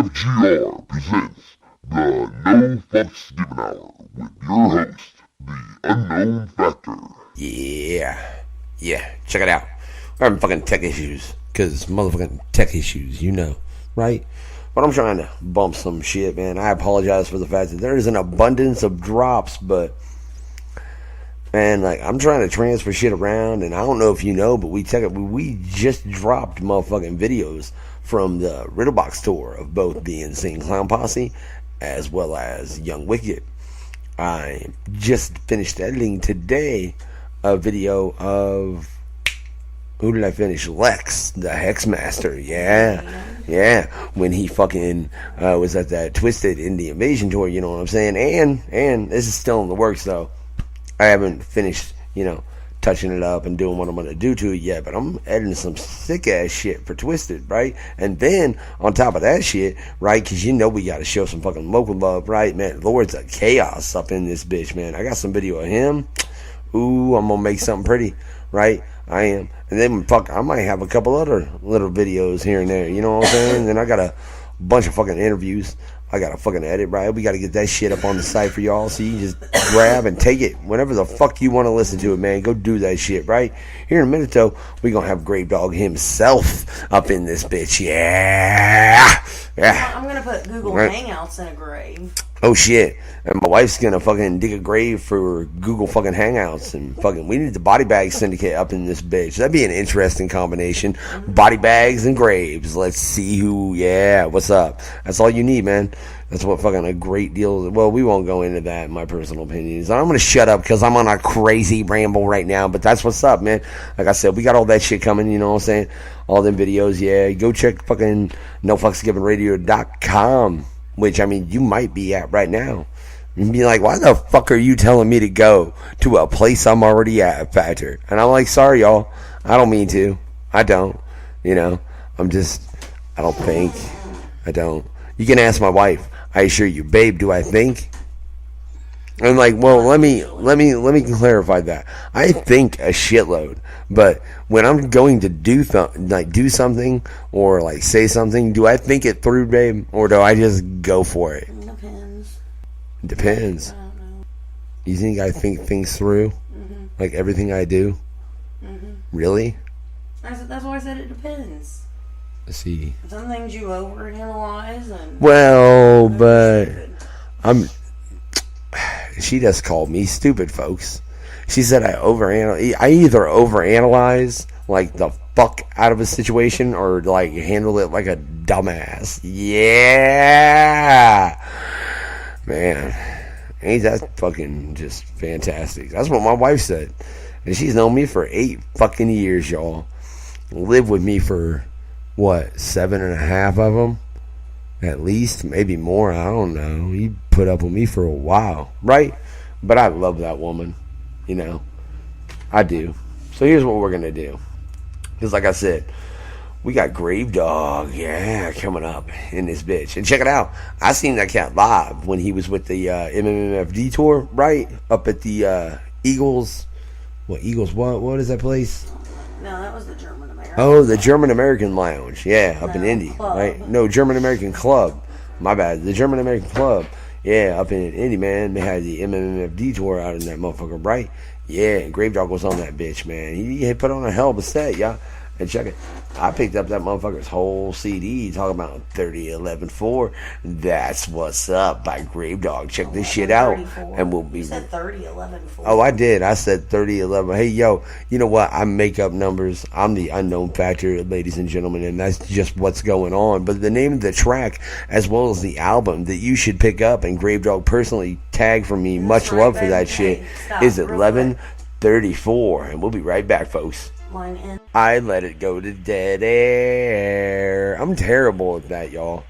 NFGR presents the No Fucks Given Hour with your host, the Unknown Factor. Yeah, check it out. We're having fucking tech issues, cause motherfucking tech issues, you know, right? But I'm trying to bump some shit, man. I apologize for the fact that there's an abundance of drops, but man, like, I'm trying to transfer shit around, and I don't know if you know, but we just dropped motherfucking videos from the Riddlebox tour of both the Insane Clown Posse as well as Young Wicked. I just finished editing today a video of, who did I finish? Lex, the Hexmaster. Yeah. When he fucking was at that Twisted Indie Invasion tour, you know what I'm saying? And this is still in the works, though. I haven't finished, touching it up and doing what I'm going to do to it yet, but I'm editing some sick-ass shit for Twisted, right? And then, on top of that shit, right, because we got to show some fucking local love, right? Man, Lords of Chaos up in this bitch, man. I got some video of him. Ooh, I'm going to make something pretty, right? I am. And then, I might have a couple other little videos here and there, you know what I'm saying? Then I got a bunch of fucking interviews I got to fucking edit, right? We got to get that shit up on the site for y'all, so you just grab and take it whenever the fuck you want to listen to it, man. Go do that shit, right? Here in a minute, though, we going to have Gravedog himself up in this bitch. Yeah. I'm going to put Google Hangouts in a grave. Oh, shit. And my wife's going to fucking dig a grave for Google fucking Hangouts. And fucking, we need the Body Bag Syndicate up in this bitch. That'd be an interesting combination. Body bags and graves. Let's see what's up. That's all you need, man. That's what fucking a great deal. Well, we won't go into that, in my personal opinions. I'm going to shut up because I'm on a crazy ramble right now. But that's what's up, man. Like I said, we got all that shit coming, you know what I'm saying? All them videos, yeah. Go check fucking NoFucksGivenRadio.com. Which, you might be at right now. You'd be like, why the fuck are you telling me to go to a place I'm already at, Factor? And I'm like, sorry, y'all. I don't mean to. I don't. I don't think. I don't. You can ask my wife. I assure you, babe, do I think? I'm like, well, let me clarify that. I think a shitload, but when I'm going to do something or like say something, do I think it through, babe, or do I just go for it? Depends. I don't know. You think I think things through, like everything I do? Really? That's why I said it depends. Let's see. Some things you overanalyze and. Well, but she just called me stupid, folks. She said I either overanalyze like the fuck out of a situation or like handle it like a dumbass. Yeah, man, ain't that fucking just fantastic? That's what my wife said, and she's known me for 8 fucking years, y'all. Lived with me for what, 7.5 of them. At least, maybe more, I don't know. He put up with me for a while, right? But I love that woman, I do. So here's what we're going to do. Because like I said, we got Gravedog, coming up in this bitch. And check it out. I seen that cat live when he was with the NFG tour, right? Up at the Eagles. What is that place? No, that was the German American. Oh, the German American Lounge. Yeah, up in Indy, right? No, German American Club. My bad. The German American Club. Yeah, up in Indy, man. They had the MMFD tour out in that motherfucker, right? Yeah, and Gravedog was on that bitch, man. He put on a hell of a set, y'all. And check it. I picked up that motherfucker's whole CD talking about 3011-4. That's what's up by Gravedog. Check this shit out. 34. And we'll be. You said 3011-4. Oh, I did. I said 3011. Hey, yo, you know what? I make up numbers. I'm the Unknown Factor, ladies and gentlemen, and that's just what's going on. But the name of the track, as well as the album that you should pick up, and Gravedog personally tagged for me, much love for that shit, is 1134. And we'll be right back, folks. I let it go to dead air. I'm terrible at that, y'all.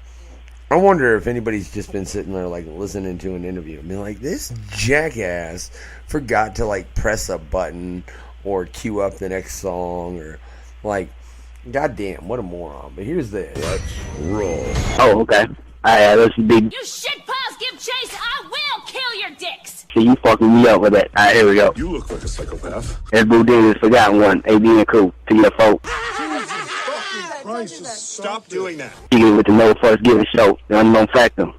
I wonder if anybody's just been sitting there like listening to an interview and be like, this jackass forgot to like press a button or cue up the next song, or like, goddamn, what a moron. But here's this. Let's roll. Oh, okay. Alright, let's be. You shitballs give chase, I will kill your dicks! So you fucking me up with that. Alright, here we go. You look like a psychopath. That's Boudin's forgotten one. AB and Cool. To your folks. Christ, just stop doing that. You with the No Fucks Given show, the Unknown Factor.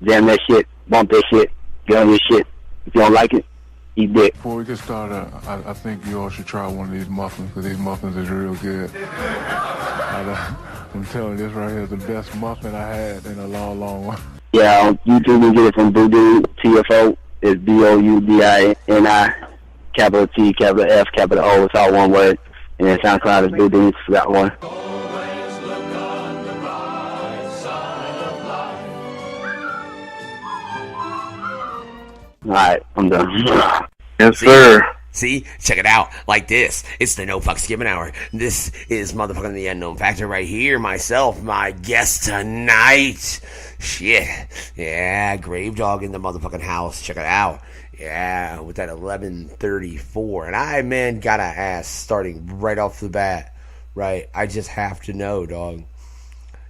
Jam that shit, bump that shit, get on your shit. If you don't like it, eat dick. Before we get started, I think you all should try one of these muffins, because these muffins is real good. I'm telling you, this right here is the best muffin I had in a long, long while. Yeah, on YouTube you can get it from Voodoo TFO. It's BOUDINI, capital T, capital F, capital O. It's all one word. And then SoundCloud is Voodoo. Forgot one. Alright, I'm done. Yes, sir. See, check it out like this. It's the No Fucks Given Hour. This is motherfucking the Unknown Factor right here. Myself, my guest tonight. Shit. Yeah, Gravedog in the motherfucking house. Check it out. Yeah, with that 11:34. And I, man, gotta ask, starting right off the bat, right? I just have to know, dog.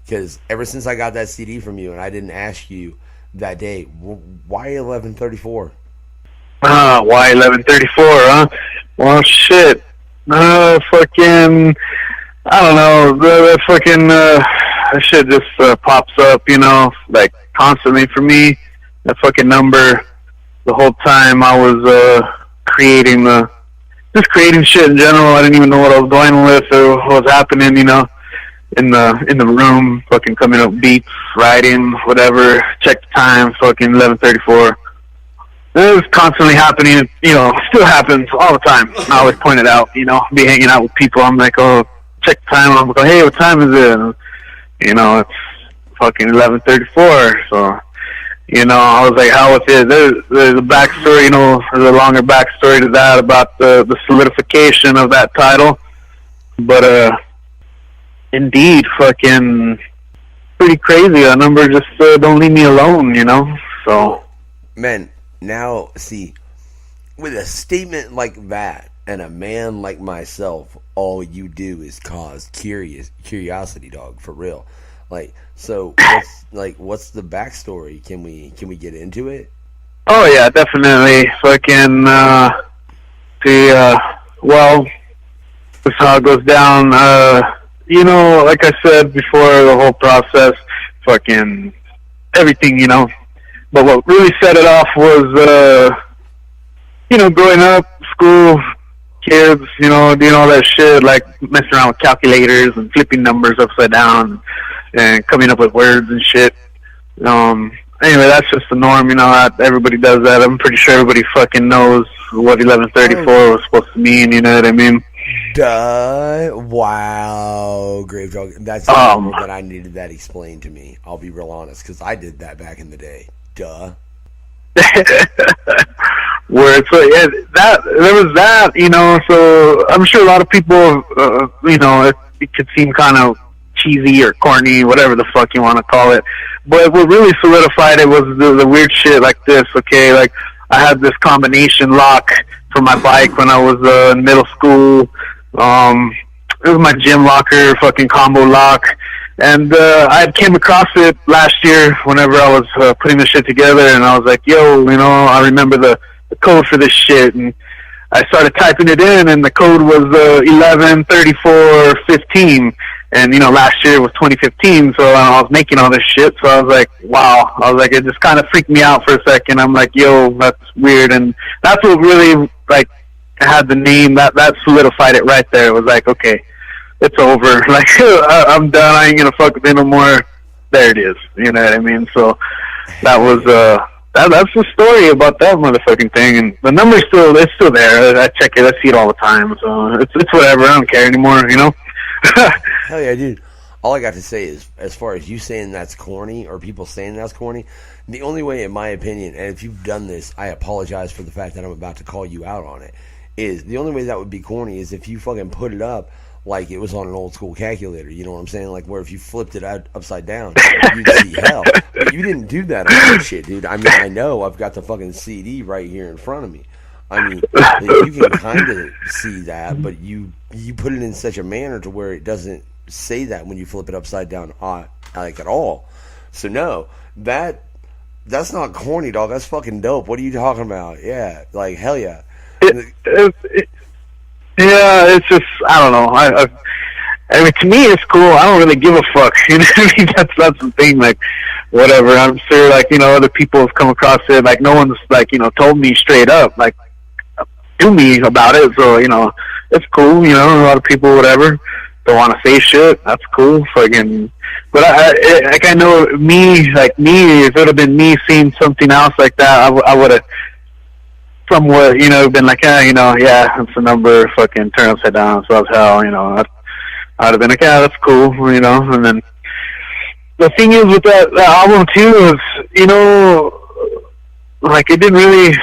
Because ever since I got that CD from you and I didn't ask you that day, why 11:34? Why 11:34, huh? Well, shit. Fucking, I don't know. The fucking, that shit just pops up, you know, like constantly for me. That fucking number, the whole time I was creating shit in general. I didn't even know what I was going with or what was happening, you know, in the room, fucking coming up beats, writing, whatever. Check the time, fucking 11:34. It was constantly happening, you know, still happens all the time. I always point it out, you know, be hanging out with people. I'm like, oh, check the time. I'm like, hey, what time is it? And, you know, it's fucking 11:34. So, you know, I was like, how with it? There's a backstory, you know, there's a longer backstory to that about the solidification of that title. But, indeed, fucking pretty crazy. That number just don't leave me alone, you know, so. Man. Now, see, with a statement like that, and a man like myself, all you do is cause curiosity, dog, for real. Like, so, what's the backstory? Can we get into it? Oh yeah, definitely. Fucking, well, this is how it goes down. You know, like I said before, the whole process, fucking everything, you know. But what really set it off was, you know, growing up, school, kids, you know, doing all that shit, like messing around with calculators and flipping numbers upside down and coming up with words and shit. Anyway, that's just the norm, you know, everybody does that. I'm pretty sure everybody fucking knows what 11:34 was supposed to mean, you know what I mean? Duh. Wow, Gravedog. That's the number that I needed that explained to me. I'll be real honest, because I did that back in the day. Duh. Where it's like, yeah, there was that, you know, so I'm sure a lot of people, you know, it could seem kind of cheesy or corny, whatever the fuck you want to call it. But what really solidified it was the weird shit like this, okay? Like, I had this combination lock for my bike when I was in middle school. It was my gym locker, fucking combo lock. And I came across it last year whenever I was putting this shit together, and I was like, yo, you know, I remember the code for this shit. And I started typing it in, and the code was 11:34:15. And, you know, last year was 2015, so I was making all this shit. So I was like, wow. I was like, it just kind of freaked me out for a second. I'm like, yo, that's weird. And that's what really, like, had the name. That solidified it right there. It was like, okay, it's over. Like, I'm done. I ain't gonna fuck with it no more. There it is. You know what I mean? So that was that's the story about that motherfucking thing. And the number's it's still there. I check it. I see it all the time. So it's whatever. I don't care anymore. You know? Hell yeah, dude. All I got to say is, as far as you saying that's corny or people saying that's corny, the only way, in my opinion, and if you've done this, I apologize for the fact that I'm about to call you out on it, is the only way that would be corny is if you fucking put it up like it was on an old school calculator. You know what I'm saying? Like, where if you flipped it out upside down, you'd see hell. But you didn't do that on that shit, dude. I mean, I know I've got the fucking CD right here in front of me. I mean, you can kind of see that, but you put it in such a manner to where it doesn't say that when you flip it upside down, like, at all. So no, that's not corny, dog. That's fucking dope. What are you talking about? Yeah, like, hell yeah. Yeah, it's just, I don't know. I mean, to me, it's cool. I don't really give a fuck. You know what I mean? That's the thing. Like, whatever. I'm sure, like, other people have come across it. Like, no one's, like, told me straight up, like, to me about it. So, it's cool. A lot of people, whatever, don't want to say shit. That's cool. Fucking. But I know me, if it would have been me seeing something else like that, I would have somewhat, been like, yeah, it's a number, fucking turn upside down, so that's hell, I'd have been like, yeah, that's cool, and then the thing is with that album too is, like, it didn't really,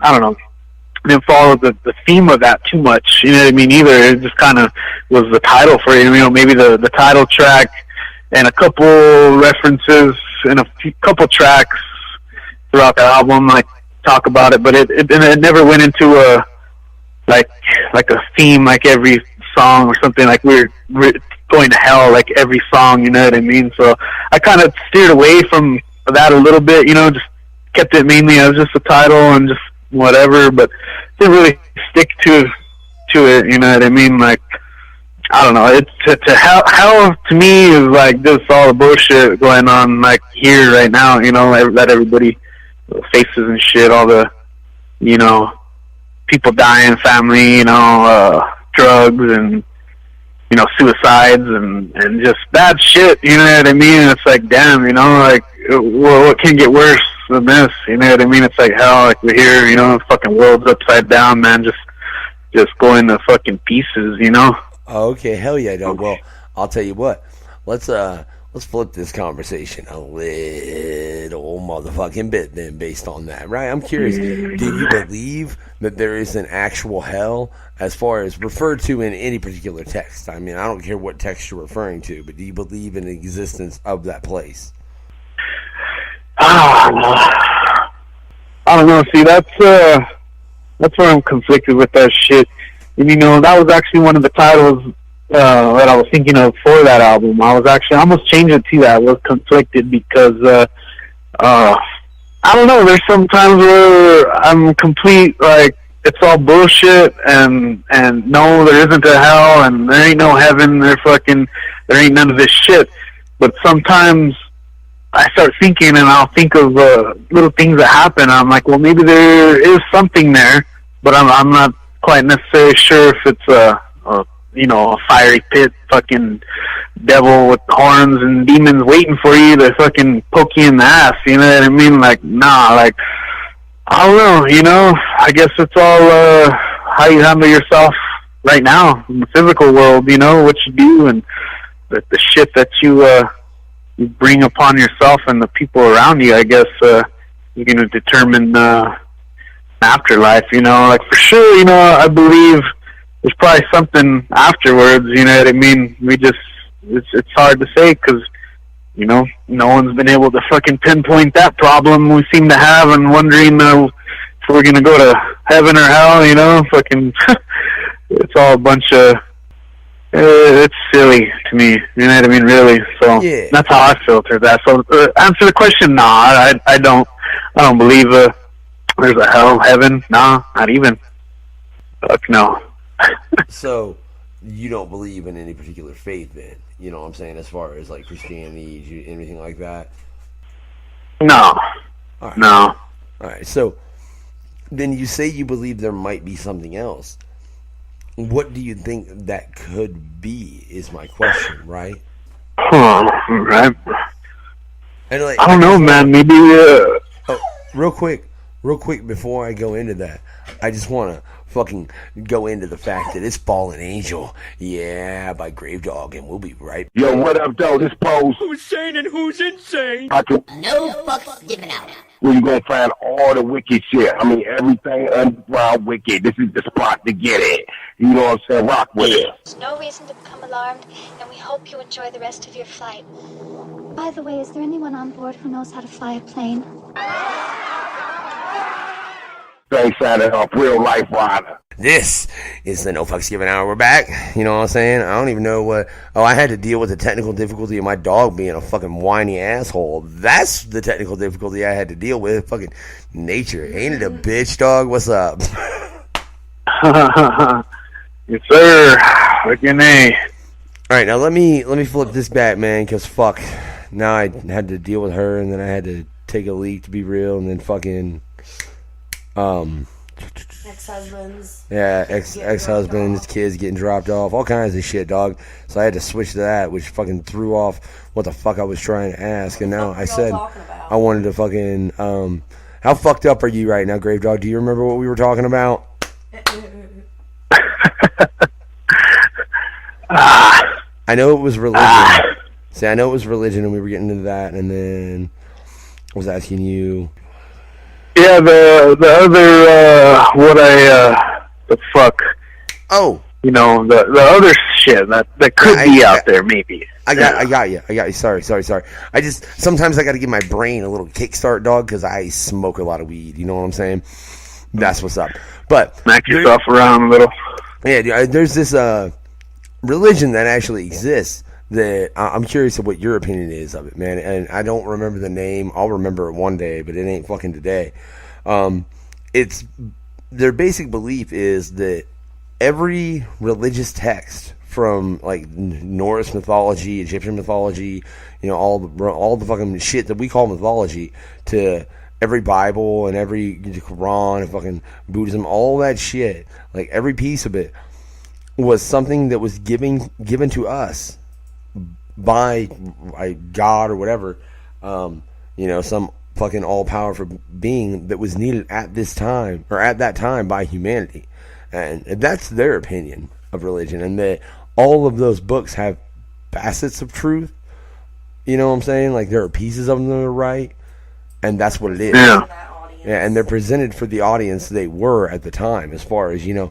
I don't know, didn't follow the theme of that too much, you know what I mean, either. It just kind of was the title for it, maybe the title track and a couple references in a couple tracks throughout the album, like, talk about it, but it never went into a like a theme, like every song or something, like we're going to hell, like every song, you know what I mean? So I kind of steered away from that a little bit, just kept it mainly as just a title and just whatever, but didn't really stick to it, you know what I mean? Like, I don't know, it's to hell to me is like just all the bullshit going on, like, here right now, that everybody faces and shit, all the, people dying, family, drugs and, suicides and just bad shit, you know what I mean? It's like, damn, like, what can get worse than this, you know what I mean? It's like hell, like, we're here, the fucking world's upside down, man, just going to fucking pieces, Okay, hell yeah, dog. Well, I'll tell you what, let's flip this conversation a little motherfucking bit then based on that, right? I'm curious, do you believe that there is an actual hell as far as referred to in any particular text? I mean, I don't care what text you're referring to, but do you believe in the existence of that place? I don't know. See, that's where I'm conflicted with that shit. And, that was actually one of the titles that I was thinking of for that album. I almost changed it to that. I was conflicted because, I don't know, there's some times where I'm complete, like, it's all bullshit, and no, there isn't a hell, and there ain't no heaven, there ain't none of this shit. But sometimes I start thinking, and I'll think of little things that happen. I'm like, well, maybe there is something there, but I'm not quite necessarily sure if it's a fiery pit, fucking devil with horns and demons waiting for you to fucking poke you in the ass, you know what I mean? Like, nah, like, I don't know, I guess it's all how you handle yourself right now in the physical world, what you do and the shit that you bring upon yourself and the people around you, I guess, you're going to determine afterlife, like, for sure, I believe there's probably something afterwards, you know what I mean? It's hard to say because, no one's been able to fucking pinpoint that problem we seem to have, and wondering if we're going to go to heaven or hell, fucking, it's all a bunch of, it's silly to me, you know what I mean, really, so yeah. That's how I filter that. So, answer the question, nah, I don't believe there's a hell, heaven, nah, not even, fuck no. So, you don't believe in any particular faith then? You know what I'm saying? As far as, like, Christianity, anything like that? No. All right. No. All right. So, then you say you believe there might be something else. What do you think that could be is my question, right? Right. And, like, I don't know, man. Maybe... Oh, real quick, before I go into that, I just want to fucking go into the fact that it's Fallen Angel, yeah, by Gravedog, and we'll be right back. Yo, what up, though? This Pose. Who's sane and who's insane? No fucks given out. Where you gonna find all the wicked shit. I mean, everything underground wicked. This is the spot to get it. You know what I'm saying? Rock with it. There's no reason to become alarmed, and we hope you enjoy the rest of your flight. By the way, is there anyone on board who knows how to fly a plane? Things sounding off real life rider. This is the No Fucks Given Hour. We're back. You know what I'm saying? I don't even know what... Oh, I had to deal with the technical difficulty of my dog being a fucking whiny asshole. That's the technical difficulty I had to deal with. Fucking nature. Ain't it a bitch, dog? What's up? Yes, sir. Fucking A. right, now let me flip this back, man, because fuck. Now I had to deal with her, and then I had to take a leak to be real, and then fucking ex-husbands. Yeah, ex-husbands, kids getting dropped off, all kinds of shit, dog. So I had to switch to that, which fucking threw off what the fuck I was trying to ask. And now I said I wanted to fucking how fucked up are you right now, Gravedog? Do you remember what we were talking about? I know it was religion. See, I know it was religion, and we were getting into that, and then I was asking you. Yeah, the other the fuck. Oh, you know, the other shit that could be out there, maybe. I got you. Sorry. I just sometimes I got to give my brain a little kickstart, dog, because I smoke a lot of weed. You know what I'm saying? That's what's up. But smack yourself around a little. Yeah, there's this religion that actually exists. That I'm curious of what your opinion is of it, man. And I don't remember the name. I'll remember it one day, but it ain't fucking today. It's their basic belief is that every religious text from like Norse mythology, Egyptian mythology, you know, all the fucking shit that we call mythology, to every Bible and every Quran and fucking Buddhism, all that shit, like every piece of it was something that was given to us by God or whatever, you know, some fucking all-powerful being that was needed at this time or at that time by humanity. And that's their opinion of religion, and that all of those books have facets of truth. You know what I'm saying? Like there are pieces of them that are right, and that's what it is. Yeah. And they're presented for the audience they were at the time, as far as, you know,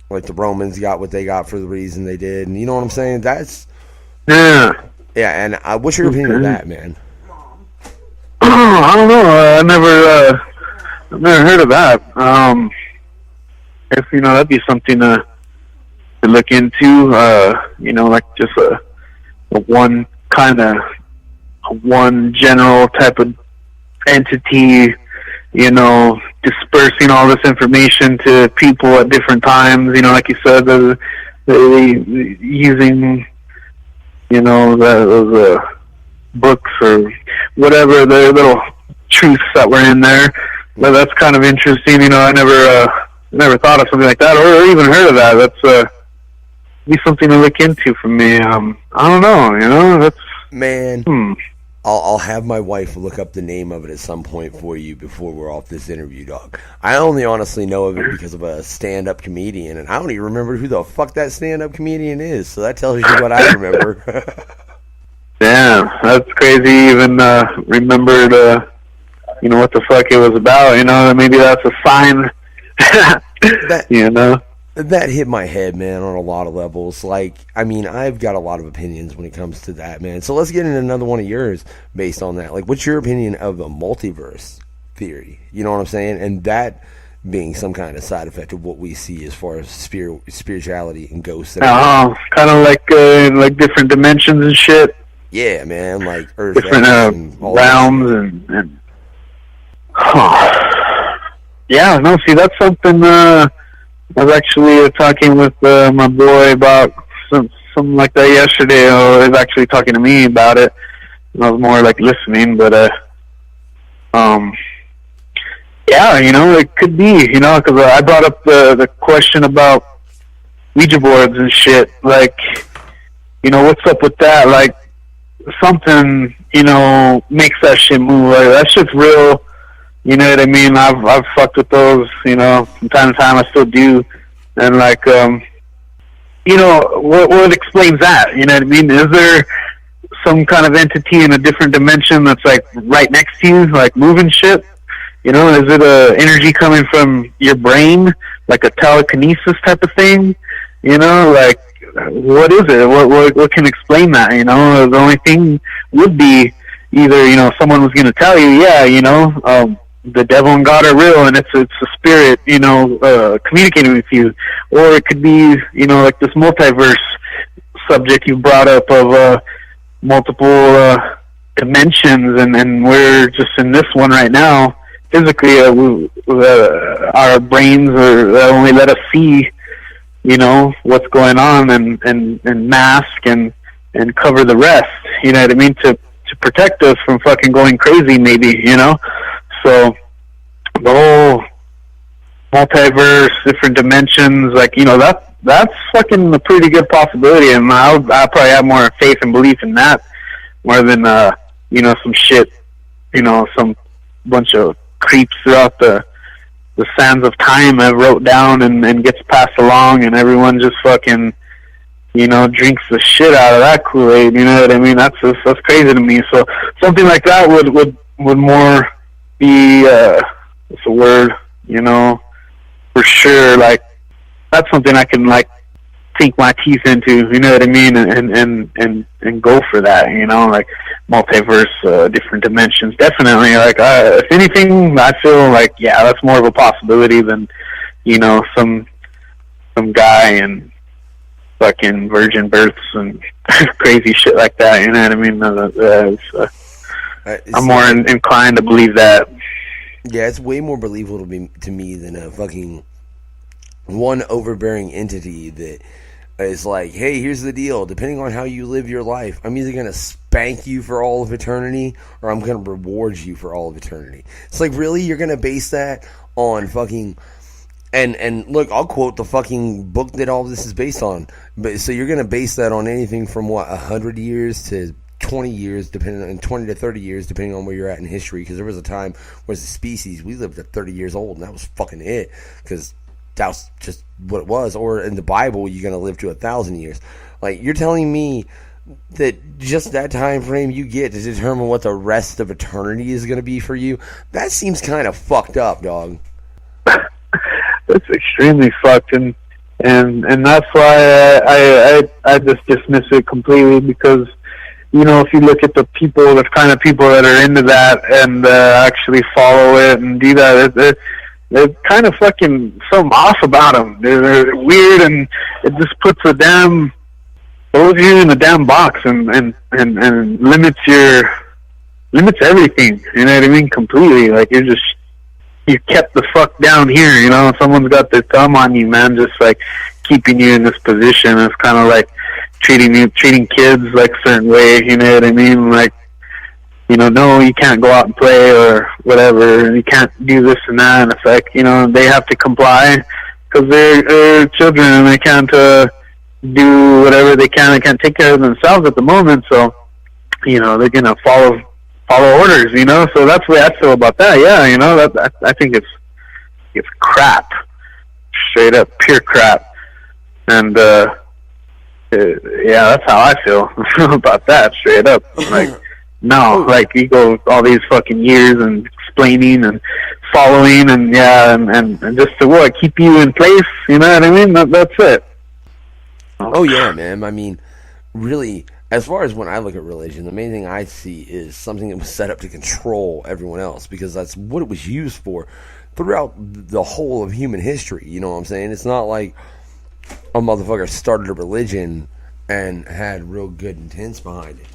like the Romans got what they got for the reason they did, and you know what I'm saying? That's yeah. And what's your opinion of that, man? I don't know. I've never heard of that. If you know, that'd be something to look into. You know, like just a one general type of entity. You know, dispersing all this information to people at different times. You know, like you said, they using, you know, those books or whatever, the little truths that were in there. But that's kind of interesting. You know, I never thought of something like that, or even heard of that. That's be something to look into for me. I don't know. You know, that's man. I'll have my wife look up the name of it at some point for you before we're off this interview, dog. I only honestly know of it because of a stand-up comedian, and I don't even remember who the fuck that stand-up comedian is, so that tells you what I remember. Damn, that's crazy. Even remembered, you know, what the fuck it was about. You know, maybe that's a sign. You know, that hit my head, man, on a lot of levels. Like, I mean, I've got a lot of opinions when it comes to that, man. So let's get into another one of yours based on that. Like, what's your opinion of a multiverse theory? You know what I'm saying? And that being some kind of side effect of what we see as far as spirituality and ghosts. Kind of like different dimensions and shit. Yeah, man, like Earth, different realms and yeah, no, see, that's something. I was actually talking with my boy about something like that yesterday. He was actually talking to me about it. I was more like listening, but yeah, you know, it could be, you know, because I brought up the question about Ouija boards and shit. Like, you know, what's up with that? Like, something, you know, makes that shit move. Like, that shit's real. You know what I mean? I've fucked with those, you know, from time to time. I still do. And, like, you know, what explains that? You know what I mean? Is there some kind of entity in a different dimension that's, like, right next to you, like, moving shit? You know, is it a energy coming from your brain, like a telekinesis type of thing? You know, like, what is it? What can explain that? You know, the only thing would be either, you know, someone was going to tell you, yeah, you know, the devil and God are real, and it's a spirit, you know, communicating with you. Or it could be, you know, like this multiverse subject you brought up of multiple dimensions, and we're just in this one right now. Physically, our brains only let us see, what's going on and mask and cover the rest, you know what I mean, to protect us from fucking going crazy maybe, So the whole multiverse, different dimensions, like, that's fucking a pretty good possibility, and I probably have more faith and belief in that more than some shit, some bunch of creeps throughout the sands of time I wrote down and gets passed along, and everyone just fucking drinks the shit out of that Kool-Aid. You know what I mean? That's crazy to me. So something like that would more be what's the word? For sure. Like, that's something I can sink my teeth into. You know what I mean? And go for that. Like multiverse, different dimensions. Definitely. Like, if anything, I feel like that's more of a possibility than some guy and fucking virgin births and crazy shit like that. You know what I mean? I'm more inclined to believe that. Yeah, it's way more believable to me than a fucking one overbearing entity that is like, hey, here's the deal. Depending on how you live your life, I'm either going to spank you for all of eternity or I'm going to reward you for all of eternity. It's like, really? You're going to base that on fucking... And look, I'll quote the fucking book that all this is based on. But so you're going to base that on anything from 100 years to 20 years, depending on 20 to 30 years, depending on where you're at in history. Because there was a time where as a species we lived at 30 years old, and that was fucking it. Because that was just what it was. Or in the Bible, you're going to live to 1,000 years. Like, you're telling me that just that time frame you get to determine what the rest of eternity is going to be for you? That seems kind of fucked up, dog. It's extremely fucked, and that's why I just dismiss it completely, because if you look at the kind of people that are into that and actually follow it and do that, they're kind of fucking something off about them. They're weird, and it just puts throws you in a damn box and limits everything. You know what I mean? Completely. Like, you kept the fuck down here, someone's got their thumb on you, man, just like keeping you in this position. It's kind of like treating kids like a certain way, you know what I mean? Like, no, you can't go out and play or whatever, you can't do this and that, and it's like, they have to comply because they're children and they can't do whatever they can. They can't take care of themselves at the moment, so, they're gonna follow orders, so that's the way I feel about that. Yeah, I think it's crap, straight up pure crap, and that's how I feel about that, straight up. Like, no, like, you go all these fucking years and explaining and following and and just to keep you in place, you know what I mean? That's it. Oh yeah, man. I mean, really, as far as when I look at religion, the main thing I see is something that was set up to control everyone else, because that's what it was used for throughout the whole of human history. You know what I'm saying? It's not like a motherfucker started a religion and had real good intents behind it.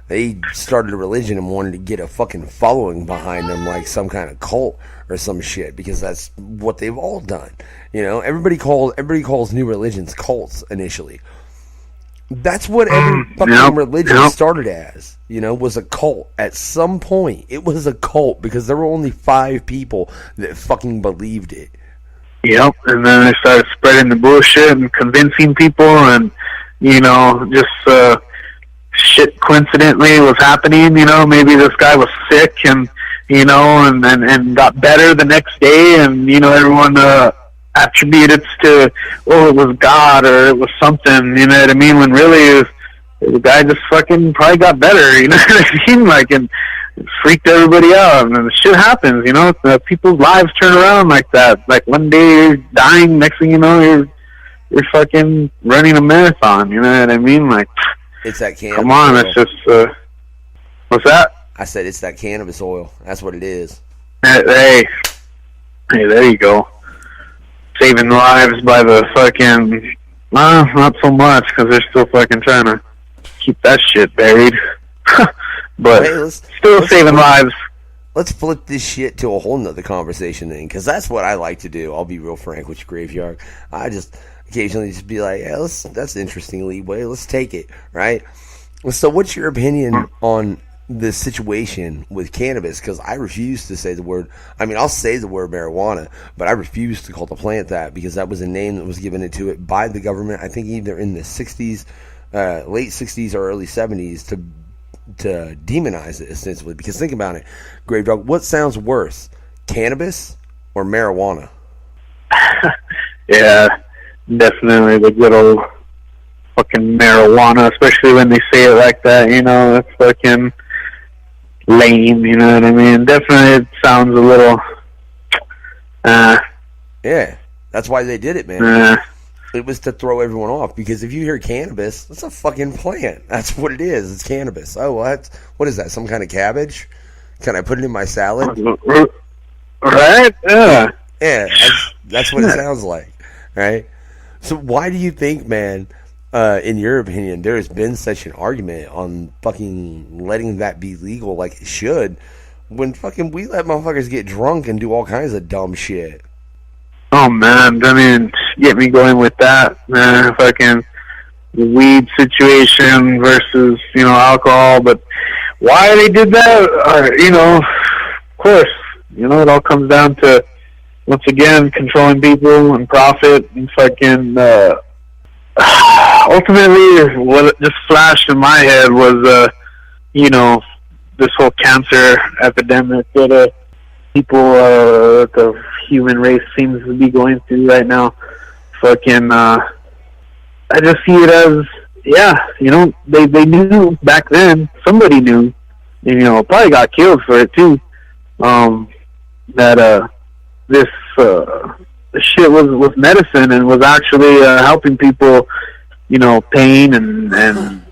They started a religion and wanted to get a fucking following behind them, like some kind of cult or some shit, because that's what they've all done. Everybody calls new religions cults initially. That's what every fucking religion started as, was a cult. At some point, it was a cult because there were only 5 people that fucking believed it. Yep, and then they started spreading the bullshit and convincing people, and, just shit coincidentally was happening. Maybe this guy was sick and, and got better the next day, and, everyone attributed to, it was God or it was something, you know what I mean, when really the guy just fucking probably got better, you know what I mean, like, and it freaked everybody out, and shit happens, people's lives turn around like that. Like, one day you're dying, next thing you know, you're fucking running a marathon, you know what I mean? Like, it's that cannabis come on, oil. It's just, what's that? I said it's that cannabis oil. That's what it is. Hey, there you go. Saving lives by the fucking... not so much, because they're still fucking trying to keep that shit buried. But hey, still saving lives. let's flip this shit to a whole nother conversation then, because that's what I like to do. I'll be real frank with you, Graveyard. I just occasionally just be like, yeah, that's interesting leeway. Let's take it, right? So what's your opinion on the situation with cannabis? Because I refuse to say the word, I mean, I'll say the word marijuana, but I refuse to call the plant that, because that was a name that was given to it by the government, I think either in the 60s, late 60s or early 70s, to demonize it, essentially. Because think about it, Gravedog, what sounds worse, cannabis or marijuana? Yeah, definitely the good old fucking marijuana, especially when they say it like that, you know, it's fucking lame, you know what I mean? Definitely it sounds a little, yeah, that's why they did it, man. It was to throw everyone off, because if you hear cannabis, it's a fucking plant. That's what it is. It's cannabis. Oh, what is that? Some kind of cabbage? Can I put it in my salad? Right? Yeah. Yeah, that's what it sounds like, right? So why do you think, man, in your opinion, there has been such an argument on fucking letting that be legal like it should, when fucking we let motherfuckers get drunk and do all kinds of dumb shit? Oh, man, I mean, get me going with that, man. Fucking the weed situation versus, you know, alcohol. But why they did that, you know, of course, you know, it all comes down to, once again, controlling people and profit and fucking, ultimately, what just flashed in my head was, you know, this whole cancer epidemic that people, the human race seems to be going through right now. Fucking, I just see it as, yeah, you know, they knew back then, somebody knew, and, you know, probably got killed for it too, that, this shit was medicine and was actually helping people, you know, pain and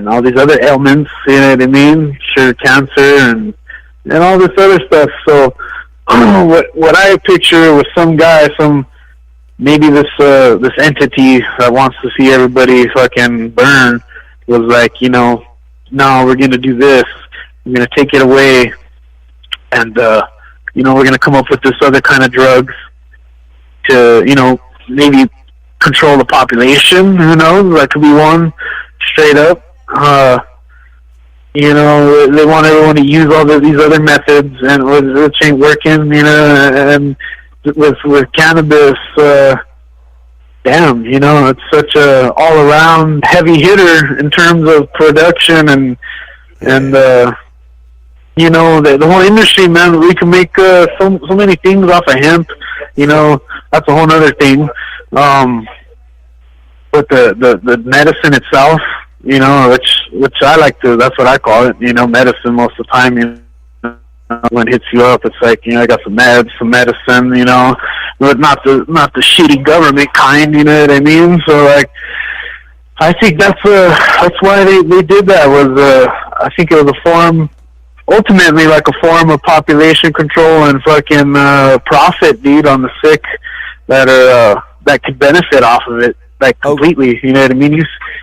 all these other ailments, you know what I mean? Sure, cancer and all this other stuff. So what I picture was some guy, maybe this entity that wants to see everybody fucking burn, was like, you know, no, we're gonna do this. We're gonna take it away, and you know, we're gonna come up with this other kind of drugs to, you know, maybe control the population. Who knows? That could be one, straight up. You know, they want everyone to use all these other methods, and which ain't working. You know, and with cannabis, damn, you know, it's such a all-around heavy hitter in terms of production and you know, the whole industry, man. We can make so many things off of hemp. You know, that's a whole other thing. But the medicine itself, you know, which I like to, that's what I call it, you know, medicine most of the time. You know, when it hits you up, it's like, you know, I got some meds, some medicine, you know, but not the shitty government kind, you know what I mean? So, like, I think that's why they did that. Was I think it was a form, ultimately, like a form of population control and fucking profit, dude, on the sick that could benefit off of it, like, completely. You know what I mean?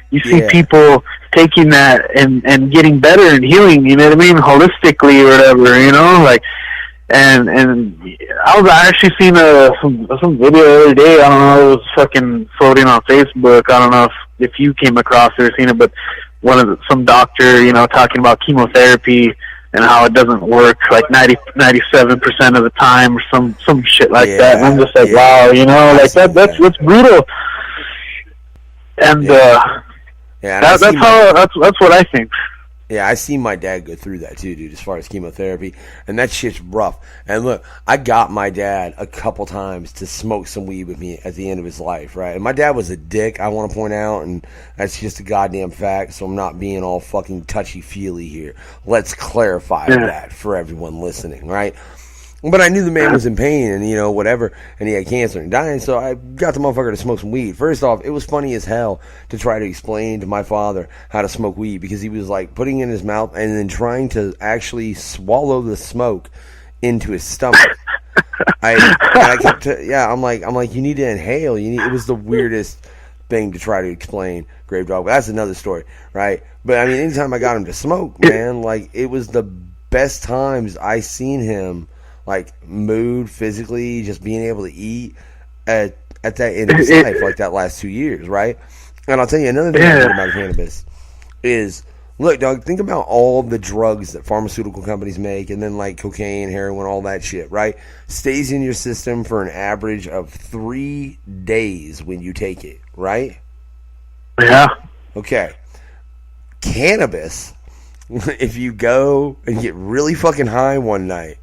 You see people taking that and getting better and healing, you know what I mean, holistically or whatever, you know, like, and I was actually seen some video the other day. I don't know, it was fucking floating on Facebook. I don't know if you came across it or seen it, but some doctor, you know, talking about chemotherapy and how it doesn't work like 97% of the time, or some shit like that. And I'm just like, wow, you know, like that's brutal. And that's what I think. Yeah, I seen my dad go through that too, dude, as far as chemotherapy, and that shit's rough. And look, I got my dad a couple times to smoke some weed with me at the end of his life, right? And my dad was a dick, I want to point out, and that's just a goddamn fact, so I'm not being all fucking touchy-feely here. Let's clarify that for everyone listening, right? But I knew the man was in pain and, you know, whatever, and he had cancer and dying, so I got the motherfucker to smoke some weed. First off, it was funny as hell to try to explain to my father how to smoke weed, because he was, like, putting it in his mouth and then trying to actually swallow the smoke into his stomach. I kept, I'm like, you need to inhale. It was the weirdest thing to try to explain, Gravedog. But that's another story, right? But, I mean, anytime I got him to smoke, man, like, it was the best times I seen him like mood physically, just being able to eat at that end of his life, like that last 2 years, right? And I'll tell you another thing I heard about cannabis is, look, dog, think about all the drugs that pharmaceutical companies make, and then like cocaine, heroin, all that shit, right? Stays in your system for an average of 3 days when you take it, right? Yeah. Okay. Cannabis, if you go and get really fucking high one night,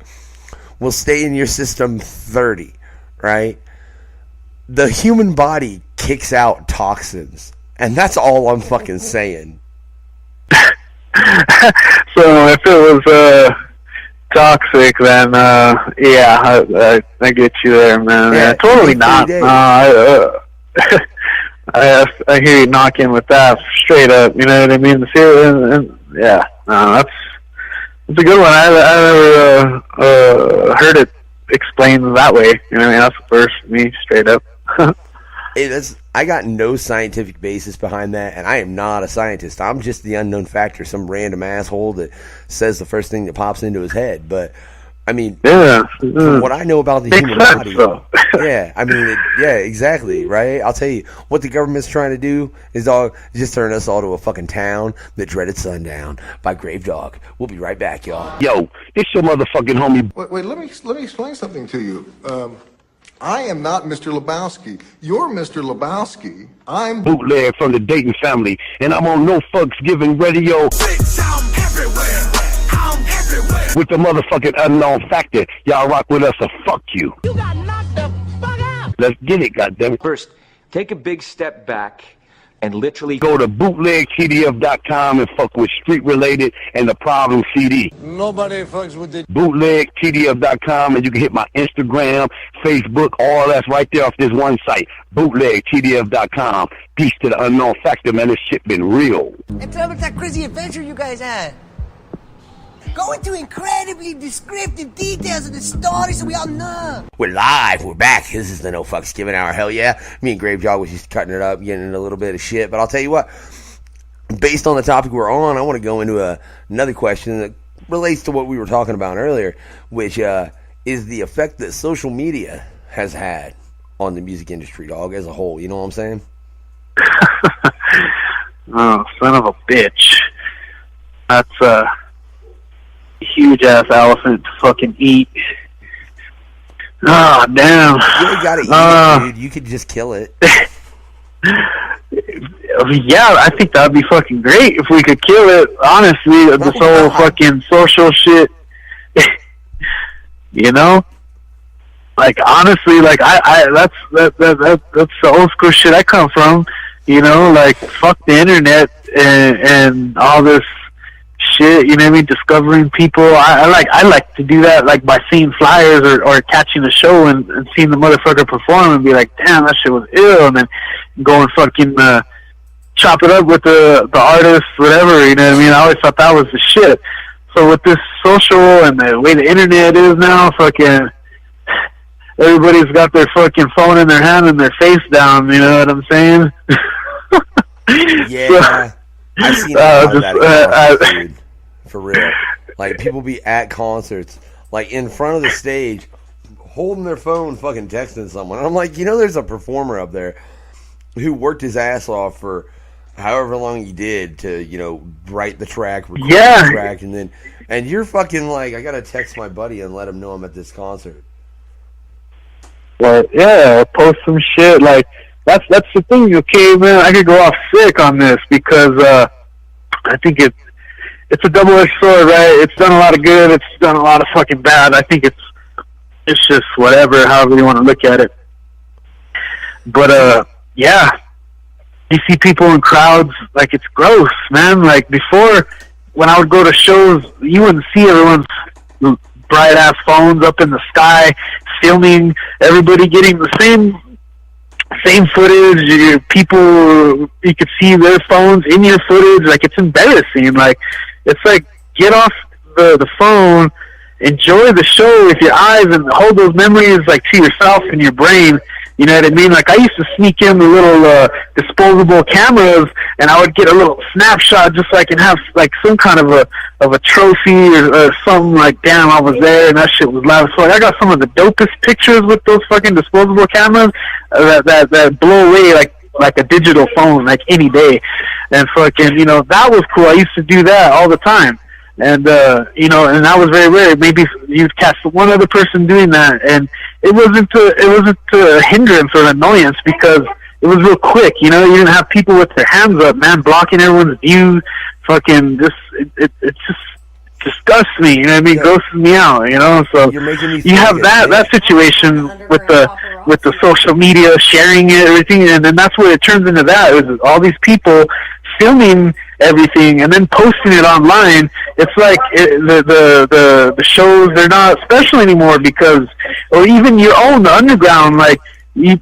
will stay in your system 30, right? The human body kicks out toxins, and that's all I'm fucking saying. So if it was toxic, then yeah, I get you there, man. Yeah, totally not. I hear you knocking with that straight up. You know what I mean? Yeah, no, that's a good one. I never heard it explained that way. You know what I mean? That's the first for me, straight up. I got no scientific basis behind that, and I am not a scientist. I'm just the unknown factor, some random asshole that says the first thing that pops into his head. But I mean, from what I know about the human body, yeah, I mean, yeah, exactly, right? I'll tell you, what the government's trying to do is just turn us all to a fucking town, The Dreaded Sundown by Gravedog. We'll be right back, y'all. Yo, this your motherfucking homie. Wait, let me explain something to you. I am not Mr. Lebowski. You're Mr. Lebowski. I'm Bootleg from the Dayton family, and I'm on No Fucks Giving Radio. Bitch, I'm everywhere. I'm everywhere. With the motherfucking unknown factor. Y'all rock with us, or fuck you. You got knocked the fuck out. Let's get it, goddammit. First, take a big step back and literally go to bootlegtdf.com and fuck with Street Related and The Problem CD. Nobody fucks with the bootlegtdf.com, and you can hit my Instagram, Facebook, all that's right there off this one site, bootlegtdf.com. Peace to the unknown factor, man. This shit been real. And tell me about that crazy adventure you guys had. Go into incredibly descriptive details of the story so we all know. We're live. We're back. This is the No Fucks Giving Hour. Hell yeah. Me and Gravedog was just cutting it up, getting into a little bit of shit. But I'll tell you what, based on the topic we're on, I want to go into another question that relates to what we were talking about earlier, which is the effect that social media has had on the music industry, dog, as a whole. You know what I'm saying? Oh, son of a bitch. That's huge ass elephant to fucking eat. Oh, damn. You ain't gotta eat it, dude. You could just kill it. Yeah, I think that'd be fucking great if we could kill it. Honestly, this whole fucking social shit. You know? Like, honestly, like, that's the old school shit I come from. You know, like, fuck the internet and all this shit, you know what I mean? Discovering people. I like to do that, like by seeing flyers or catching a show and seeing the motherfucker perform and be like, damn, that shit was ill, and then go and fucking chop it up with the artist, whatever, you know what I mean? I always thought that was the shit. So with this social and the way the internet is now, fucking everybody's got their fucking phone in their hand and their face down, you know what I'm saying? Yeah. I've seen that dude, for real. Like, people be at concerts, like, in front of the stage, holding their phone, fucking texting someone. I'm like, you know, there's a performer up there who worked his ass off for however long he did to, you know, write the track, record the track, and you're fucking like, I gotta text my buddy and let him know I'm at this concert. Well, yeah, post some shit, like, that's the thing, okay, man. I could go off sick on this because I think it's a double-edged sword, right? It's done a lot of good. It's done a lot of fucking bad. I think it's just whatever, however you want to look at it. But yeah, you see people in crowds, like, it's gross, man. Like, before, when I would go to shows, you wouldn't see everyone's bright-ass phones up in the sky filming everybody getting the same footage. People, you could see their phones in your footage. Like, it's embarrassing. Like, it's like, get off the phone, enjoy the show with your eyes, and hold those memories, like, to yourself in your brain, You know what I mean? Like I used to sneak in the little disposable cameras, and I would get a little snapshot just so I can have like some kind of a trophy or something. Like, damn, I was there, and that shit was loud. So like, I got some of the dopest pictures with those fucking disposable cameras that blow away like a digital phone, like any day. And fucking, you know, that was cool. I used to do that all the time. And, you know, and that was very rare. Maybe you'd catch one other person doing that. And it wasn't a hindrance or an annoyance because it was real quick. You know, you didn't have people with their hands up, man, blocking everyone's view. Fucking just, it just disgusts me. You know what I mean? Grosses me out, you know? So you have that situation with the social media, sharing it, everything. And then that's where it turns into that. Is all these people filming everything and then posting it online. It's like the shows, they're not special anymore because, or even your own, the underground, like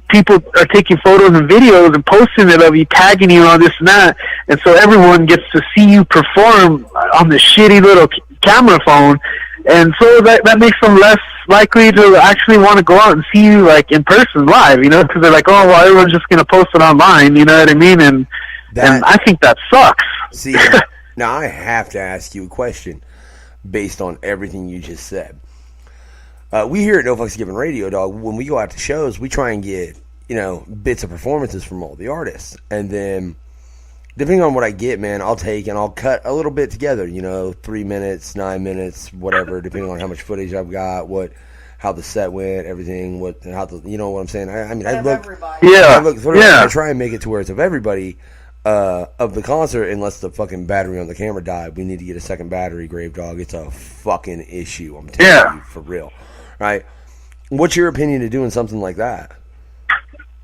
people are taking photos and videos and posting it of you, tagging you on this and that, and so everyone gets to see you perform on the shitty little camera phone, and so that makes them less likely to actually want to go out and see you like in person live, you know, because they're like, oh well, everyone's just gonna post it online, you know what I mean? And I think that sucks. See, now I have to ask you a question based on everything you just said. We here at No Fucks Given Radio, dog, when we go out to shows, we try and get, you know, bits of performances from all the artists. And then, depending on what I get, man, I'll take and I'll cut a little bit together, you know, 3 minutes, 9 minutes, whatever, depending on how much footage I've got, how the set went, everything, you know what I'm saying? I mean, I look through it, I try and make it to where it's of everybody. Of the concert, unless the fucking battery on the camera died. We need to get a second battery, Gravedog. It's a fucking issue. I'm telling you, for real. Right? What's your opinion of doing something like that?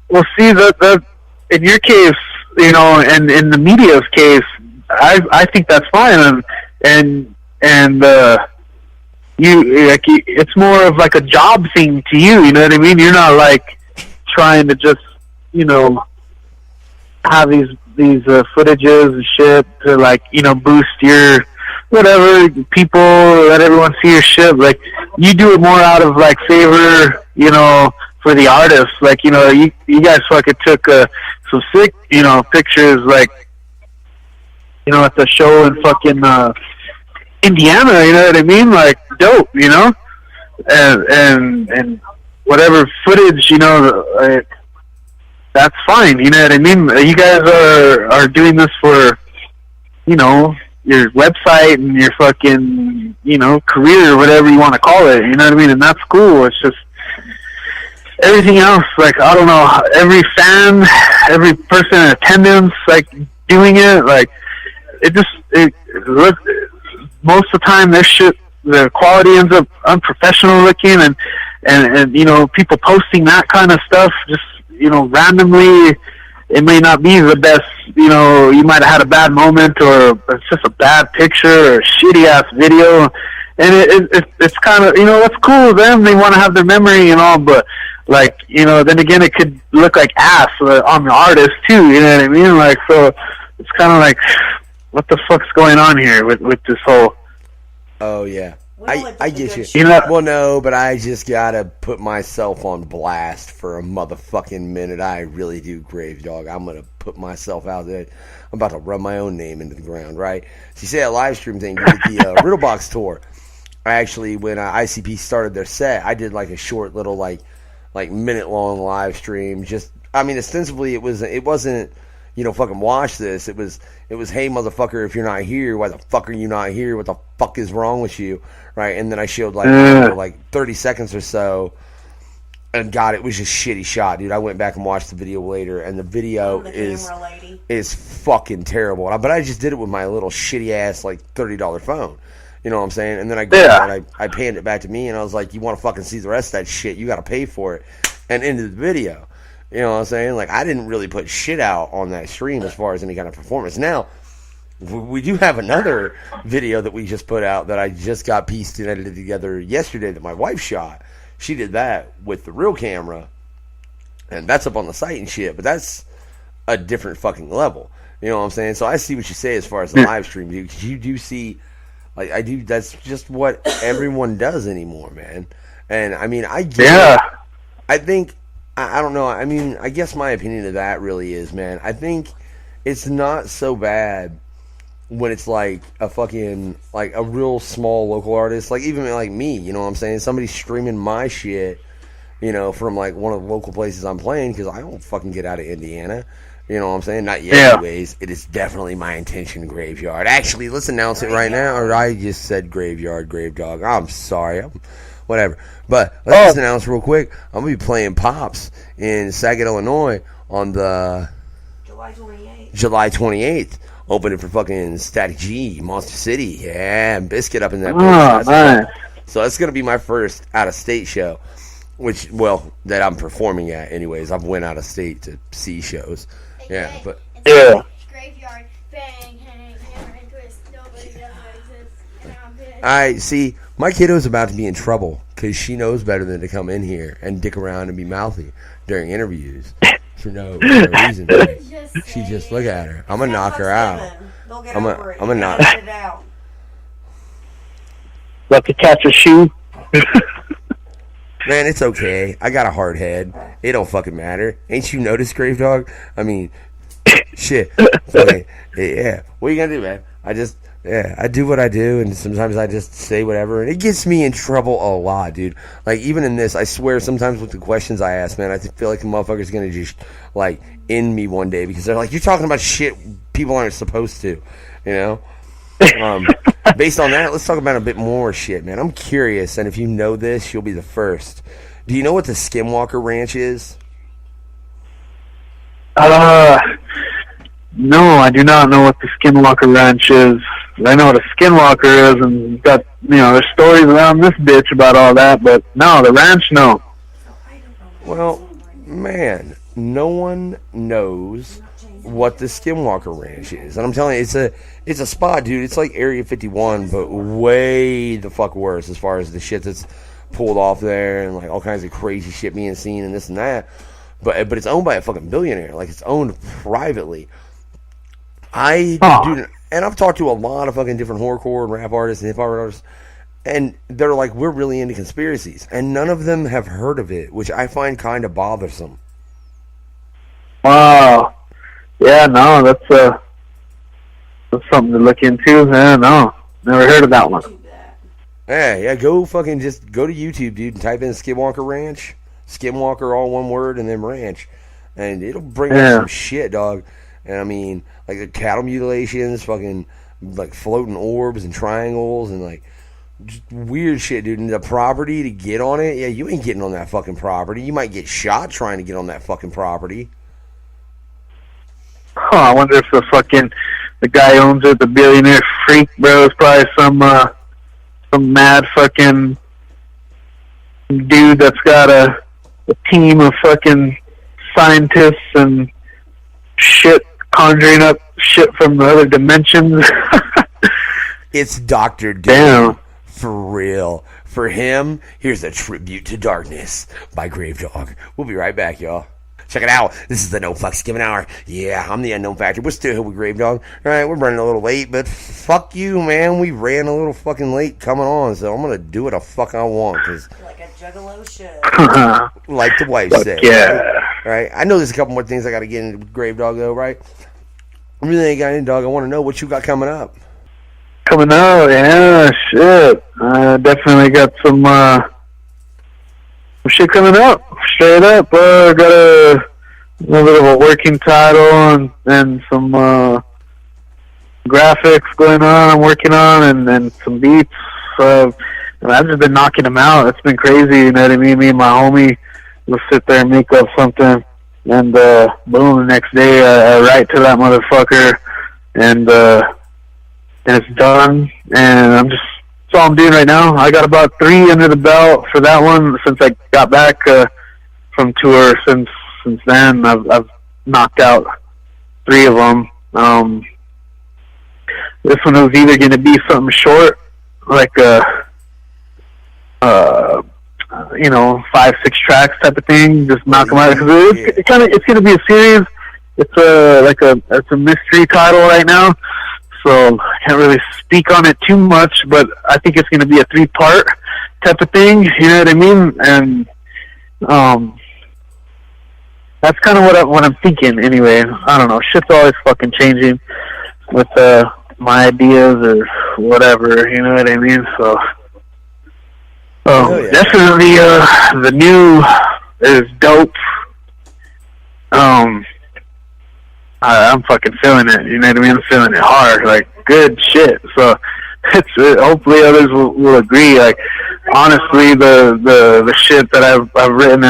Well, see, in your case, you know, and in the media's case, I think that's fine, and you like, it's more of like a job thing to you. You know what I mean? You're not like trying to just, you know, have these footages and shit to, like, you know, boost your whatever, people, let everyone see your shit. Like, you do it more out of like favor, you know, for the artist. Like, you know, you guys fucking took some sick, you know, pictures, like, you know, at the show in fucking Indiana, you know what I mean? Like, dope, you know? And whatever footage, you know, like, that's fine, you know what I mean? You guys are doing this for, you know, your website and your fucking, you know, career or whatever you want to call it, you know what I mean? And that's cool. It's just everything else, like, I don't know, every fan, every person in attendance, like, doing it, like, most of the time their shit, the quality ends up unprofessional looking, and you know, people posting that kind of stuff just, you know, randomly, it may not be the best, you know, you might have had a bad moment, or it's just a bad picture or a shitty ass video, and it's kind of, you know, that's cool with them, they want to have their memory and all, but, like, you know, then again, it could look like ass on the artist too, you know what I mean? Like, so it's kind of like, what the fuck's going on here with this whole... Oh, yeah. I get you. You know, well, no, but I just gotta put myself on blast for a motherfucking minute. I really do, Gravedog. I'm gonna put myself out there. I'm about to run my own name into the ground, right? So you say a live stream thing, you did the Riddlebox tour. I actually, when ICP started their set, I did like a short little like minute-long live stream. Just, I mean, ostensibly it wasn't, you know, fucking watch this. It was, hey, motherfucker, if you're not here, why the fuck are you not here? What the fuck is wrong with you? Right? And then I showed like 30 seconds or so, and God, it was just shitty shot, dude. I went back and watched the video later, and the video is fucking terrible. But I just did it with my little shitty ass like $30 phone. You know what I'm saying? And then I panned it back to me, and I was like, you want to fucking see the rest of that shit, you got to pay for it. And into the video. You know what I'm saying? Like, I didn't really put shit out on that stream as far as any kind of performance. Now, we do have another video that we just put out that I just got pieced and edited together yesterday that my wife shot. She did that with the real camera, and that's up on the site and shit, but that's a different fucking level. You know what I'm saying? So I see what you say as far as the live stream, dude. You do see, like, I do, that's just what everyone does anymore, man. And, I mean, I get it. I think I don't know. I mean, I guess my opinion of that really is, man, I think it's not so bad when it's like a fucking, like a real small local artist, like even like me, you know what I'm saying? Somebody streaming my shit, you know, from like one of the local places I'm playing, because I don't fucking get out of Indiana. You know what I'm saying? Not yet, anyways. It is definitely my intention, Graveyard. Actually, let's announce it right now, or I just said Graveyard, Gravedog. I'm sorry. Whatever. But let's just announce real quick. I'm going to be playing Pops in Saget, Illinois on the July 28th. Opening for fucking Static G, Monster City. Yeah, and Biscuit up in that place. Nice. So that's going to be my first out-of-state show, which, well, that I'm performing at anyways. I've went out of state to see shows. Yeah, but... Yeah. Graveyard, bang, hang, hammer, and twist. Nobody does what exists. And I'm pissed. I see, my kiddo's about to be in trouble because she knows better than to come in here and dick around and be mouthy during interviews for no reason. She just, look at her. I'm going to knock her out. I'm going to knock her out. Love to catch a shoe. Man, it's okay. I got a hard head. It don't fucking matter. Ain't you noticed, Gravedog? I mean, shit. Okay. Yeah. What are you gonna do, man? I do what I do, and sometimes I just say whatever, and it gets me in trouble a lot, dude. Like, even in this, I swear, sometimes with the questions I ask, man, I feel like the motherfucker's gonna just, like, end me one day, because they're like, you're talking about shit people aren't supposed to, you know? Based on that, let's talk about a bit more shit, man. I'm curious, and if you know this, you'll be the first. Do you know what the Skinwalker Ranch is? No, I do not know what the Skinwalker Ranch is. I know what a Skinwalker is, and got, you know, there's stories around this bitch about all that, but no, the ranch, no. Well, man, no one knows what the Skinwalker Ranch is, and I'm telling you, it's a spot, dude. It's like Area 51, but way the fuck worse as far as the shit that's pulled off there, and like all kinds of crazy shit being seen and this and that. But it's owned by a fucking billionaire. Like, it's owned privately. Dude, and I've talked to a lot of fucking different horrorcore and rap artists and hip hop artists, and they're like, we're really into conspiracies, and none of them have heard of it, which I find kind of bothersome. Wow. Yeah, no, that's something to look into. Yeah, no, never heard of that one. Yeah, go fucking just go to YouTube, dude, and type in Skinwalker Ranch, Skinwalker, all one word, and then ranch, and it'll bring up some shit, dog. And I mean, like the cattle mutilations, fucking like floating orbs and triangles, and like just weird shit, dude. And the property to get on it, yeah, you ain't getting on that fucking property. You might get shot trying to get on that fucking property. Oh, I wonder if the guy owns it, the billionaire freak, bro, is probably some mad fucking dude that's got a team of fucking scientists and shit conjuring up shit from the other dimensions. It's Dr. Doom. For real. For him, here's a tribute to darkness by Gravedog. We'll be right back, y'all. Check it out. This is the No Fucks Given Hour. Yeah, I'm the Unknown Factor. We're still here with Gravedog. Alright, we're running a little late, but fuck you, man. We ran a little fucking late coming on, so I'm gonna do what the fuck I want. Cause like a juggalo should. Like the wife said. Yeah. Right? I know there's a couple more things I gotta get into with Gravedog, though, right? I really ain't got any, dog. I want to know what you got coming up. Coming up, yeah, shit. I definitely got some shit coming up. Straight up. Got a little bit of a working title and some graphics going on. I'm working on and some beats. And I've just been knocking them out. It's been crazy, you know what I mean? Me and my homie will sit there and make up something, and boom, the next day I write to that motherfucker, and it's done. And that's all I'm doing right now. I got about 3 under the belt for that one since I got back from tour. Since then, I've knocked out 3 of them. This one was either going to be something short, like 5-6 tracks type of thing, just knock them out. Cause it's going to be a series. It's a mystery title right now, so I can't really speak on it too much. But I think it's going to be a 3-part type of thing. You know what I mean? And that's kind of what I'm thinking anyway. I don't know. Shit's always fucking changing with my ideas or whatever. You know what I mean? So, definitely the new is dope. I'm fucking feeling it. You know what I mean? I'm feeling it hard. Like good shit. So it's hopefully others will agree. Like honestly, the shit that I've written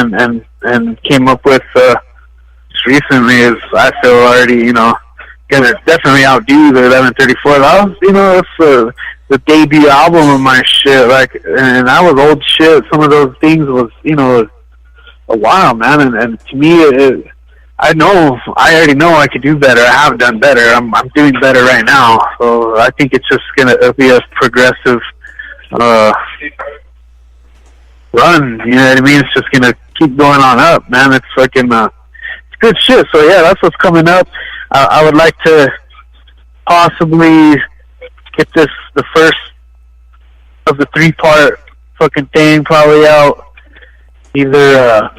and came up with just recently is, I feel, already, gonna definitely outdo the 1134. That was, it's the debut album of my shit. Like, and that was old shit. Some of those things was, a while, man. And to me, I already know I could do better. I have done better. I'm doing better right now. So I think it's just it'll be a progressive run. You know what I mean? It's just gonna keep going on up, man. It's fucking it's good shit. So yeah, that's what's coming up. I would like to possibly get the first of the 3-part fucking thing probably out either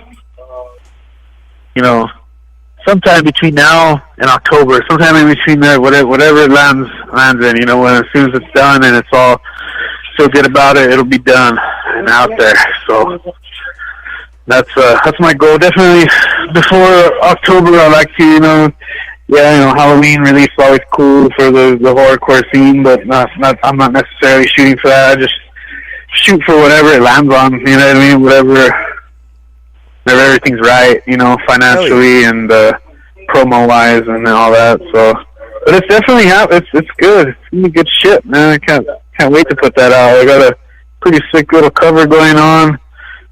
sometime between now and October, sometime in between there, whatever it lands in, when as soon as it's done and it's all feel good about it, it'll be done and out there. So that's my goal. Definitely before October, I like to, Halloween release is always cool for the horrorcore scene, but I'm not necessarily shooting for that. I just shoot for whatever it lands on, you know what I mean? Whatever everything's right, financially and promo-wise and all that. So, but it's definitely it's good. It's gonna be good shit, man. I can't wait to put that out. I got a pretty sick little cover going on.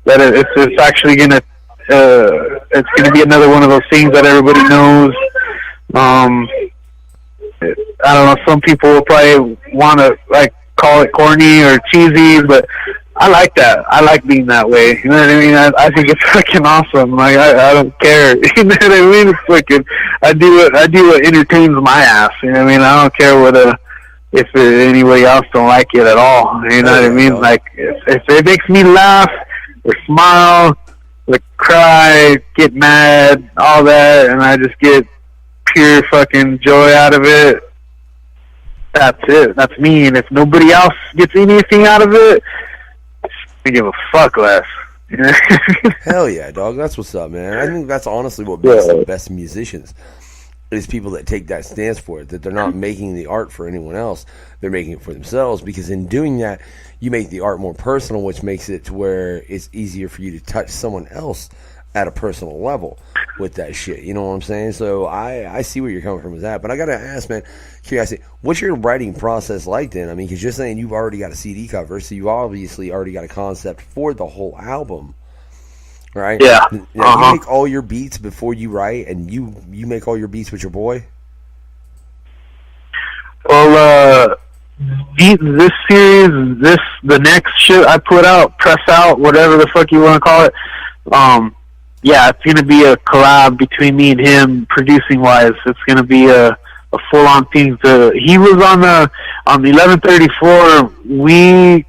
That it's actually gonna it's gonna be another one of those things that everybody knows. I don't know. Some people will probably want to call it corny or cheesy, but I like that. I like being that way. You know what I mean? I think it's fucking awesome. Like I don't care. You know what I mean? It's fucking. I do what entertains my ass. You know what I mean? I don't care if anybody else don't like it at all. You know what I mean? Like if it makes me laugh or smile, or cry, get mad, all that, and I just get pure fucking joy out of it. That's it. That's me. And if nobody else gets anything out of it, I give a fuck less. Hell yeah, dog. That's what's up, man. I think that's honestly what makes the best musicians. Is people that take that stance for it, that they're not making the art for anyone else, they're making it for themselves, because in doing that, you make the art more personal, which makes it to where it's easier for you to touch someone else at a personal level with that shit. You know what I'm saying? So I see where you're coming from with that. But I got to ask, man, curiosity, what's your writing process like then? I mean, because you're saying you've already got a CD cover, so you obviously already got a concept for the whole album, right? Yeah. Now, you make all your beats before you write, and you make all your beats with your boy? Well, this series, the next shit I put out, press out, whatever the fuck you want to call it, yeah, it's gonna be a collab between me and him, producing wise. It's gonna be a full on thing. He was on the 1134. We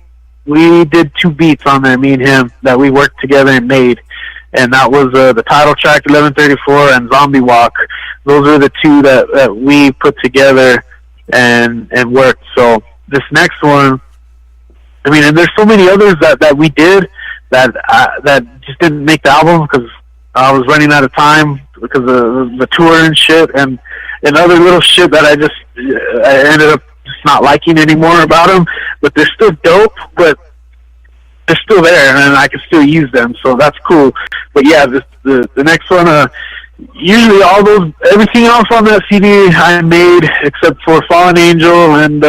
did 2 beats on there, me and him, that we worked together and made, and that was the title track 1134 and Zombie Walk. Those are the 2 that we put together and worked. So this next one, I mean, and there's so many others that we did that just didn't make the album because I was running out of time because of the tour and shit, and other little shit that I ended up just not liking anymore about them. But they're still dope, but they're still there, and I can still use them, so that's cool. But yeah, the next one, usually everything else on that CD I made except for Fallen Angel and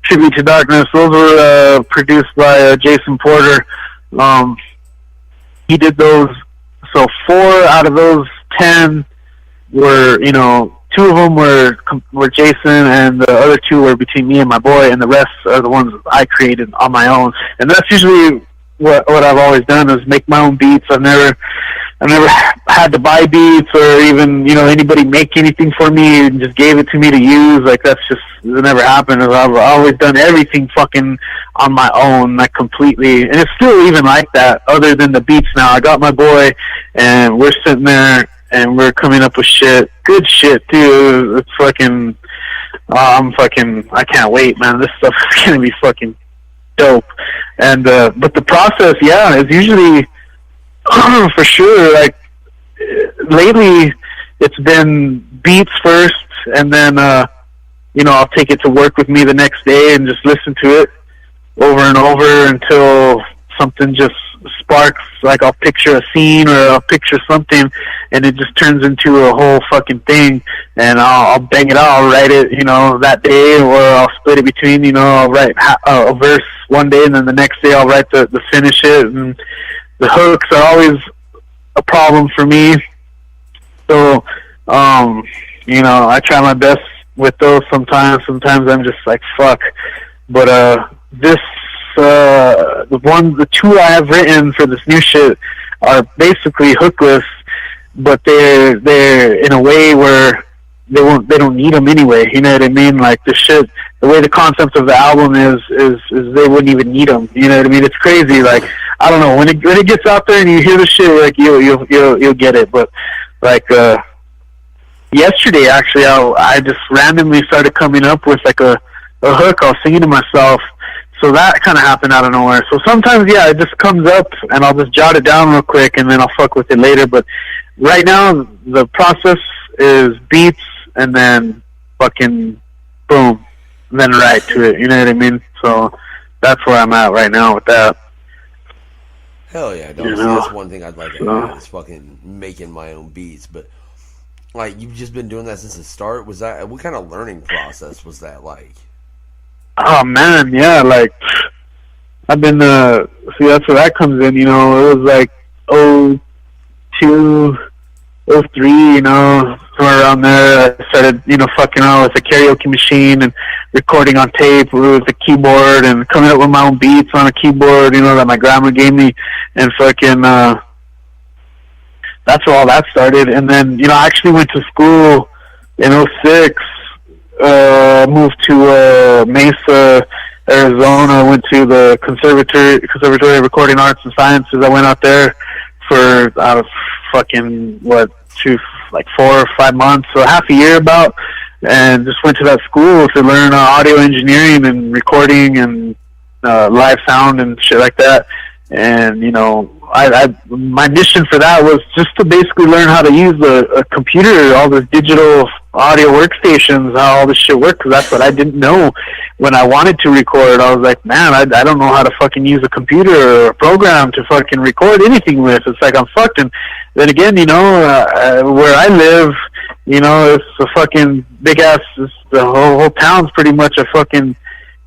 Tribute to Darkness. Those were produced by Jason Porter. He did those. So 4 out of those 10 were, 2 of them were Jason, and the other 2 were between me and my boy, and the rest are the ones I created on my own. And that's usually what I've always done, is make my own beats. I've never had to buy beats or even, anybody make anything for me and just gave it to me to use. Like, it never happened. I've always done everything fucking on my own, like, completely. And it's still even like that, other than the beats now. I got my boy, and we're sitting there and we're coming up with shit, good shit too. It's fucking, I can't wait, man. This stuff is gonna be fucking dope. And but the process, yeah, is usually for sure. Like lately, it's been beats first, and then I'll take it to work with me the next day and just listen to it over and over until something just sparks. Like I'll picture a scene or I'll picture something, and it just turns into a whole fucking thing. And I'll bang it out. I'll write it, that day, or I'll split it between. I'll write a verse one day, and then the next day I'll write the finish it. And the hooks are always a problem for me. So, I try my best with those sometimes. Sometimes I'm just like, fuck. But the two I have written for this new shit are basically hookless, but they're in a way where they don't need them anyway. You know what I mean? Like the way the concept of the album is they wouldn't even need them. You know what I mean? It's crazy. Like I don't know, when it gets out there and you hear the shit, like you'll get it. But like yesterday, actually, I just randomly started coming up with like a hook. I was singing to myself. So that kind of happened out of nowhere. So sometimes, yeah, it just comes up, and I'll just jot it down real quick, and then I'll fuck with it later. But right now, the process is beats, and then fucking boom, and then right to it. You know what I mean? So that's where I'm at right now with that. Hell yeah, dog. That's one thing I'd like to do is fucking making my own beats. But like, you've just been doing that since the start. Was that what kind of learning process was that like? Oh man, yeah, like I've been see, that's where that comes in, it was like 02, 03, somewhere around there. I started, fucking around with a karaoke machine and recording on tape with a keyboard and coming up with my own beats on a keyboard, that my grandma gave me, and fucking that's where all that started. And then, I actually went to school in 06. Moved to Mesa, Arizona. Went to the Conservatory of Recording Arts and Sciences. I went out there for 4 or 5 months, so half a year about, and just went to that school to learn audio engineering and recording and live sound and shit like that. And my mission for that was just to basically learn how to use a computer, all this digital audio workstations, how all this shit worked, because that's what I didn't know when I wanted to record. I was like, man, I don't know how to fucking use a computer or a program to fucking record anything with. It's like I'm fucked. And then again, where I live, it's a fucking big ass, the whole town's pretty much a fucking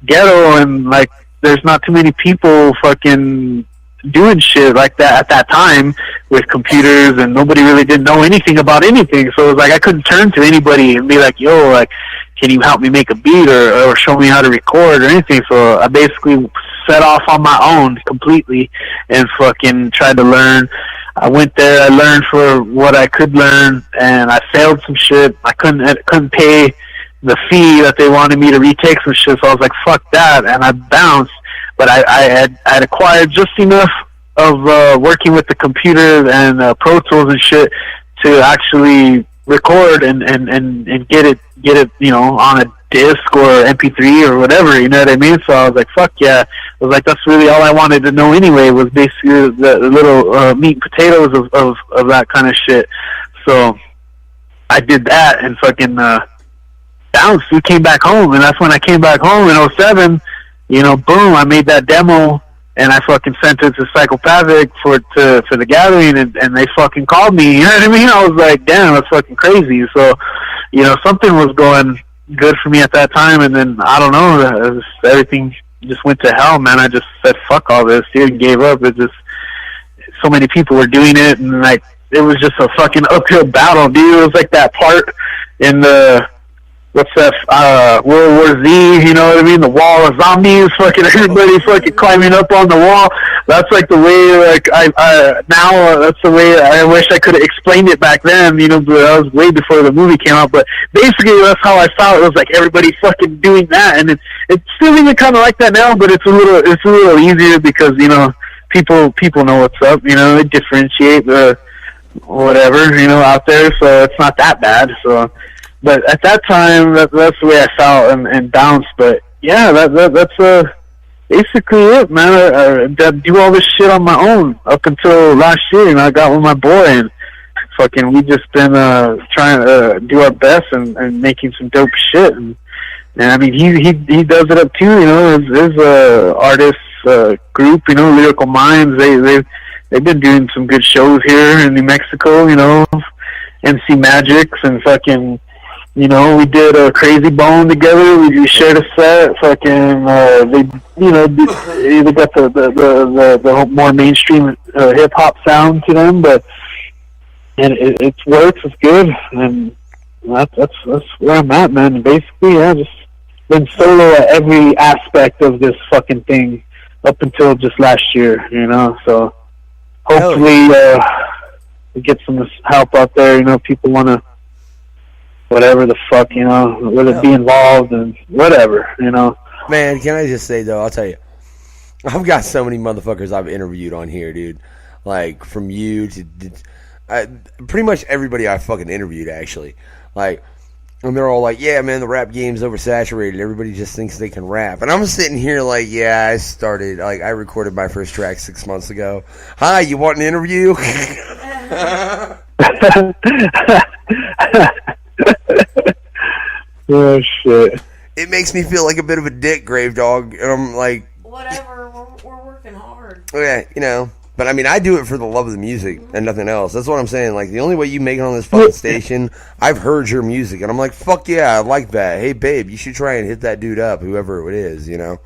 ghetto, and like there's not too many people fucking doing shit like that at that time with computers, and nobody really didn't know anything about anything. So it was like I couldn't turn to anybody and be like, yo, like, can you help me make a beat or show me how to record or anything? So I basically set off on my own completely and fucking tried to learn. I went there, I learned for what I could learn, and I failed some shit. I couldn't pay the fee that they wanted me to retake some shit, so I was like, fuck that, and I bounced. But I had acquired just enough of working with the computer and Pro Tools and shit to actually record and get it on a disc or MP3 or whatever, you know what I mean? So I was like, fuck yeah. I was like, that's really all I wanted to know anyway, was basically the little meat and potatoes of that kind of shit. So I did that and fucking bounced. We came back home, and that's when I came back home in 07. Boom, I made that demo, and I fucking sent it to Psychopathic for the gathering, and they fucking called me, you know what I mean? I was like, damn, that's fucking crazy. So, something was going good for me at that time, and then, I don't know, everything just went to hell, man. I just said, fuck all this, dude, and gave up. It just, so many people were doing it, and, like, it was just a fucking uphill battle, dude. It was like that part in the... what's that, World War Z, you know what I mean? The wall of zombies, fucking everybody fucking climbing up on the wall. That's like the way, like, now that's the way, I wish I could have explained it back then, but that was way before the movie came out. But basically, that's how I felt. It was like everybody fucking doing that, and it's still even kind of like that now, but it's a little easier because, people know what's up, they differentiate the whatever, out there, so it's not that bad. So, but at that time, that's the way I felt and bounced. But yeah, that's basically it, man. I do all this shit on my own up until last year. I got with my boy, and fucking we just been trying to do our best and making some dope shit. And I mean, he does it up too. His artists group, Lyrical Minds. They've been doing some good shows here in New Mexico. MC Magics and fucking. We did a Crazy Bone together. We shared a set. Fucking, they got the more mainstream hip hop sound to them, but it works. It's good, and that's where I'm at, man. And basically, yeah, just been solo at every aspect of this fucking thing up until just last year. So hopefully we get some help out there. People want to. Whatever the fuck, whether it be involved and whatever, Man, can I just say, though, I'll tell you, I've got so many motherfuckers I've interviewed on here, dude. Like, from you to pretty much everybody I fucking interviewed, actually. Like, and they're all like, yeah, man, the rap game's oversaturated. Everybody just thinks they can rap. And I'm sitting here like, yeah, I recorded my first track 6 months ago. Hi, you want an interview? Oh shit! It makes me feel like a bit of a dick, Gravedog, and I'm like, whatever. We're working hard. Yeah, but I mean, I do it for the love of the music and nothing else. That's what I'm saying. Like, the only way you make it on this fucking station, I've heard your music, and I'm like, fuck yeah, I like that. Hey, babe, you should try and hit that dude up, whoever it is, Yeah.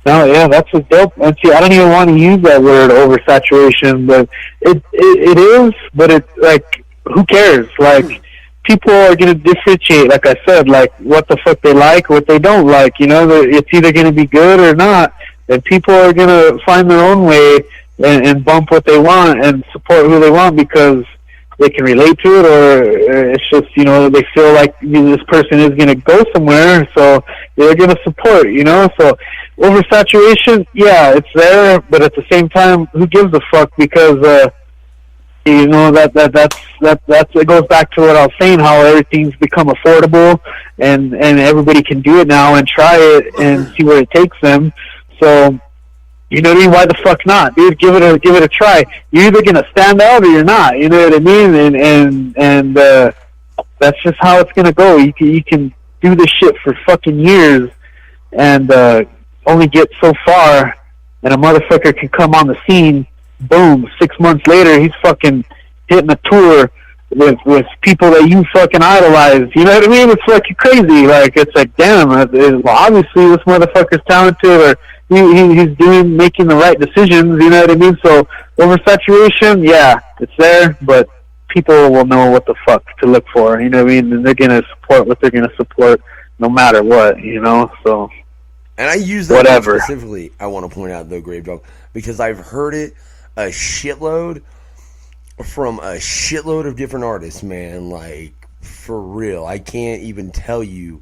No, yeah, that's a dope. And see, I don't even want to use that word oversaturation, but it is. But it's like, who cares? Like, people are going to differentiate, like I said, like what the fuck they like, what they don't like. It's either going to be good or not. And people are going to find their own way and bump what they want and support who they want because they can relate to it, or it's just, they feel like this person is going to go somewhere, so they're going to support, So oversaturation, yeah, it's there, but at the same time, who gives a fuck? Because that's it goes back to what I was saying, how everything's become affordable and everybody can do it now and try it and see where it takes them. So, you know what I mean? Why the fuck not, dude? Give it a try. You're either gonna stand out or you're not. You know what I mean? And that's just how it's gonna go. You can do this shit for fucking years and only get so far, and a motherfucker can come on the scene. Boom! 6 months later, he's fucking hitting a tour with people that you fucking idolize. You know what I mean? It's fucking crazy. Like, it's like, damn. Well, obviously, this motherfucker's talented, or he's making the right decisions. You know what I mean? So oversaturation, yeah, it's there, but people will know what the fuck to look for. You know what I mean? And they're gonna support what they're gonna support, no matter what. So. And I use that specifically. I want to point out, though, Gravedog, because I've heard it a shitload from a shitload of different artists, man. Like, for real. I can't even tell you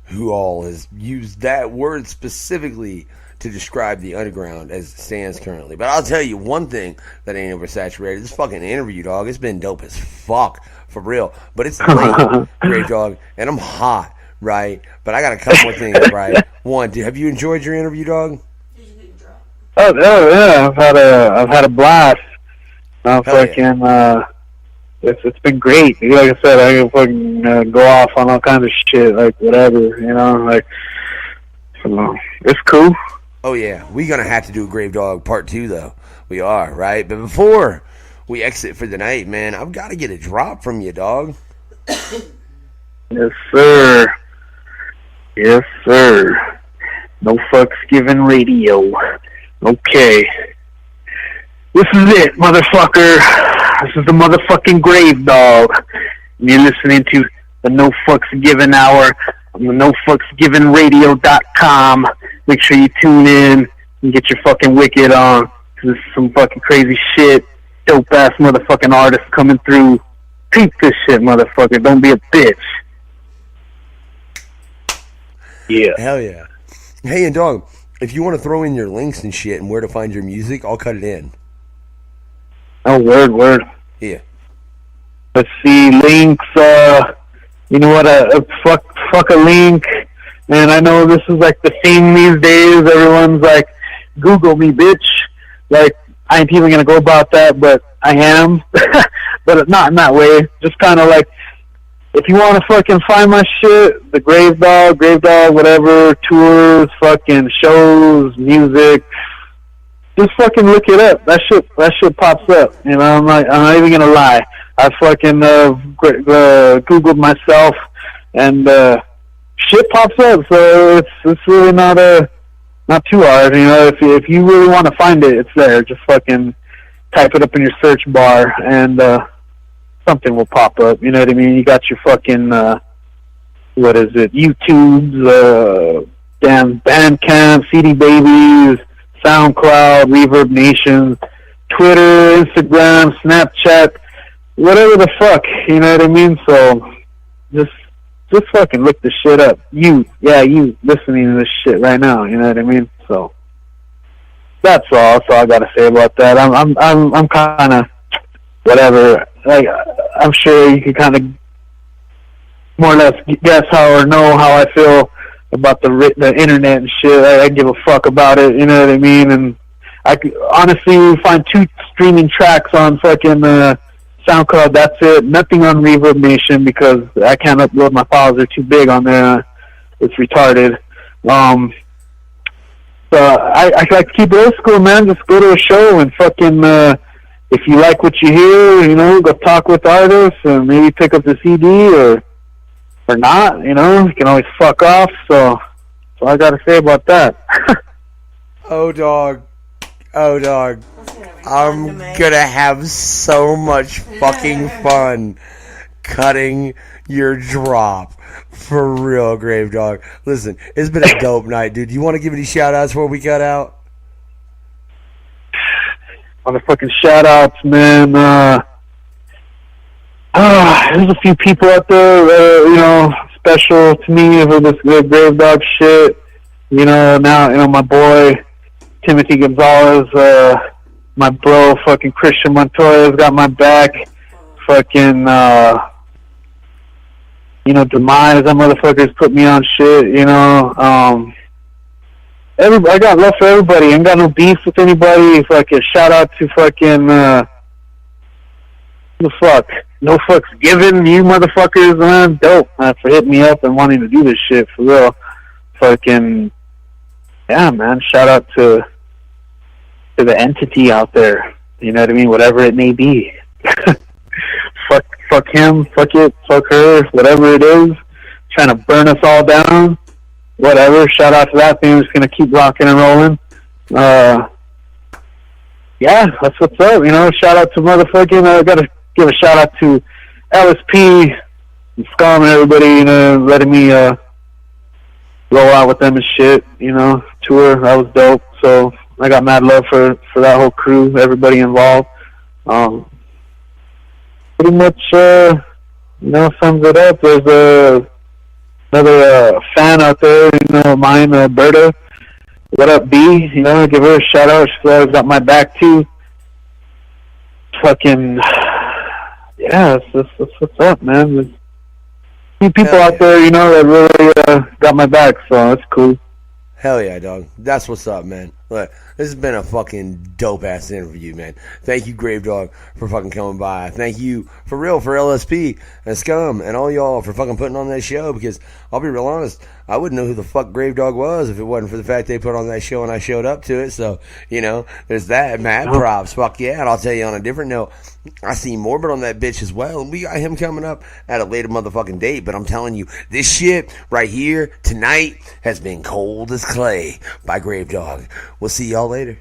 who all has used that word specifically to describe the underground as it stands currently. But I'll tell you one thing that ain't oversaturated. This fucking interview, dog, it's been dope as fuck, for real. But it's late, Gravedog, and I'm hot, right? But I got a couple more things, right? One, have you enjoyed your interview, dog? Oh yeah, I've had a blast. It's been great. Like I said, I can fucking go off on all kinds of shit, like whatever, like, so it's cool. Oh yeah, we're gonna have to do a Gravedog Part 2 though. We are, right? But before we exit for the night, man, I've got to get a drop from you, dog. Yes, sir. Yes, sir. No fucks given radio. Okay. This is it, motherfucker. This is the motherfucking Gravedog. And you're listening to the No Fucks Given Hour on the NoFucksGivenRadio.com. Make sure you tune in and get your fucking wicked on. This is some fucking crazy shit. Dope ass motherfucking artists coming through. Peep this shit, motherfucker. Don't be a bitch. Yeah. Hell yeah. Hey, and dog, if you want to throw in your links and shit and where to find your music, I'll cut it in. Oh, word. Yeah. Let's see, links. You know what? Fuck a link. And I know this is like the thing these days. Everyone's like, Google me, bitch. Like, I ain't even gonna go about that, but I am. But not in that way. Just kind of like, if you want to fucking find my shit, the Gravedog, whatever, tours, fucking shows, music, just fucking look it up. That shit pops up. You know, I'm not even gonna lie. I fucking Googled myself, and shit pops up. So it's really not too hard. You know, if you really want to find it, it's there. Just fucking type it up in your search bar, and something will pop up. You know what I mean? You got your fucking what is it? YouTube's, damn Bandcamp, CD Babies, SoundCloud, Reverb Nation, Twitter, Instagram, Snapchat, whatever the fuck, you know what I mean? So just fucking look this shit up. You listening to this shit right now, you know what I mean? So that's all I gotta say about that. I'm kind of whatever. Like, I'm sure you can kind of more or less guess how or know how I feel about the internet and shit. I give a fuck about it, you know what I mean? And I could honestly find 2 streaming tracks on fucking SoundCloud. That's it. Nothing on Reverb Nation because I can't upload my files. They're too big on there. It's retarded. So I like to keep it old school, man. Just go to a show and fucking if you like what you hear, you know, go talk with artists and maybe pick up the CD or not, you know. You can always fuck off. So that's all I gotta say about that. Oh dog. I'm gonna have so much fucking fun cutting your drop. For real, Gravedog. Listen, it's been a dope night, dude. You want to give any shout-outs before we cut out? Motherfucking shout-outs, man. There's a few people out there, you know, special to me for this good Gravedog shit. You know, now, you know, my boy Timothy Gonzalez, my bro, fucking Christian Montoya's got my back. Fucking, you know, Demise, that motherfuckers put me on shit, you know. I got love for everybody. I ain't got no beef with anybody. Fucking shout out to fucking, the fuck? No fucks given, you motherfuckers, man. Dope, man, for hitting me up and wanting to do this shit, for real. Fucking, yeah, man, shout out to the entity out there. You know what I mean? Whatever it may be. Fuck him, fuck it, fuck her, whatever it is. Trying to burn us all down. Whatever. Shout out to that thing. We're just gonna keep rocking and rolling. Yeah, that's what's up. You know, shout out to motherfucking. I gotta give a shout out to LSP and Scum and everybody. You know, letting me roll out with them and shit. You know, tour. That was dope. So I got mad love for that whole crew, everybody involved. Pretty much, you know, sums it up. There's another fan out there, you know, mine, Berta. What up, B? You know, give her a shout out. She's always got my back too. Fucking, yeah, that's what's up, man. There's a few people out there, you know, that really got my back, so that's cool. Hell yeah, dog. That's what's up, man. Look, this has been a fucking dope-ass interview, man. Thank you, Gravedog, for fucking coming by. Thank you, for real, for LSP and Scum and all y'all for fucking putting on that show, because I'll be real honest, I wouldn't know who the fuck Gravedog was if it wasn't for the fact they put on that show and I showed up to it. So, you know, there's that. Mad props. Fuck yeah. And I'll tell you on a different note, I see Morbid on that bitch as well. And we got him coming up at a later motherfucking date. But I'm telling you, this shit right here tonight has been cold as clay by Gravedog. We'll see y'all later.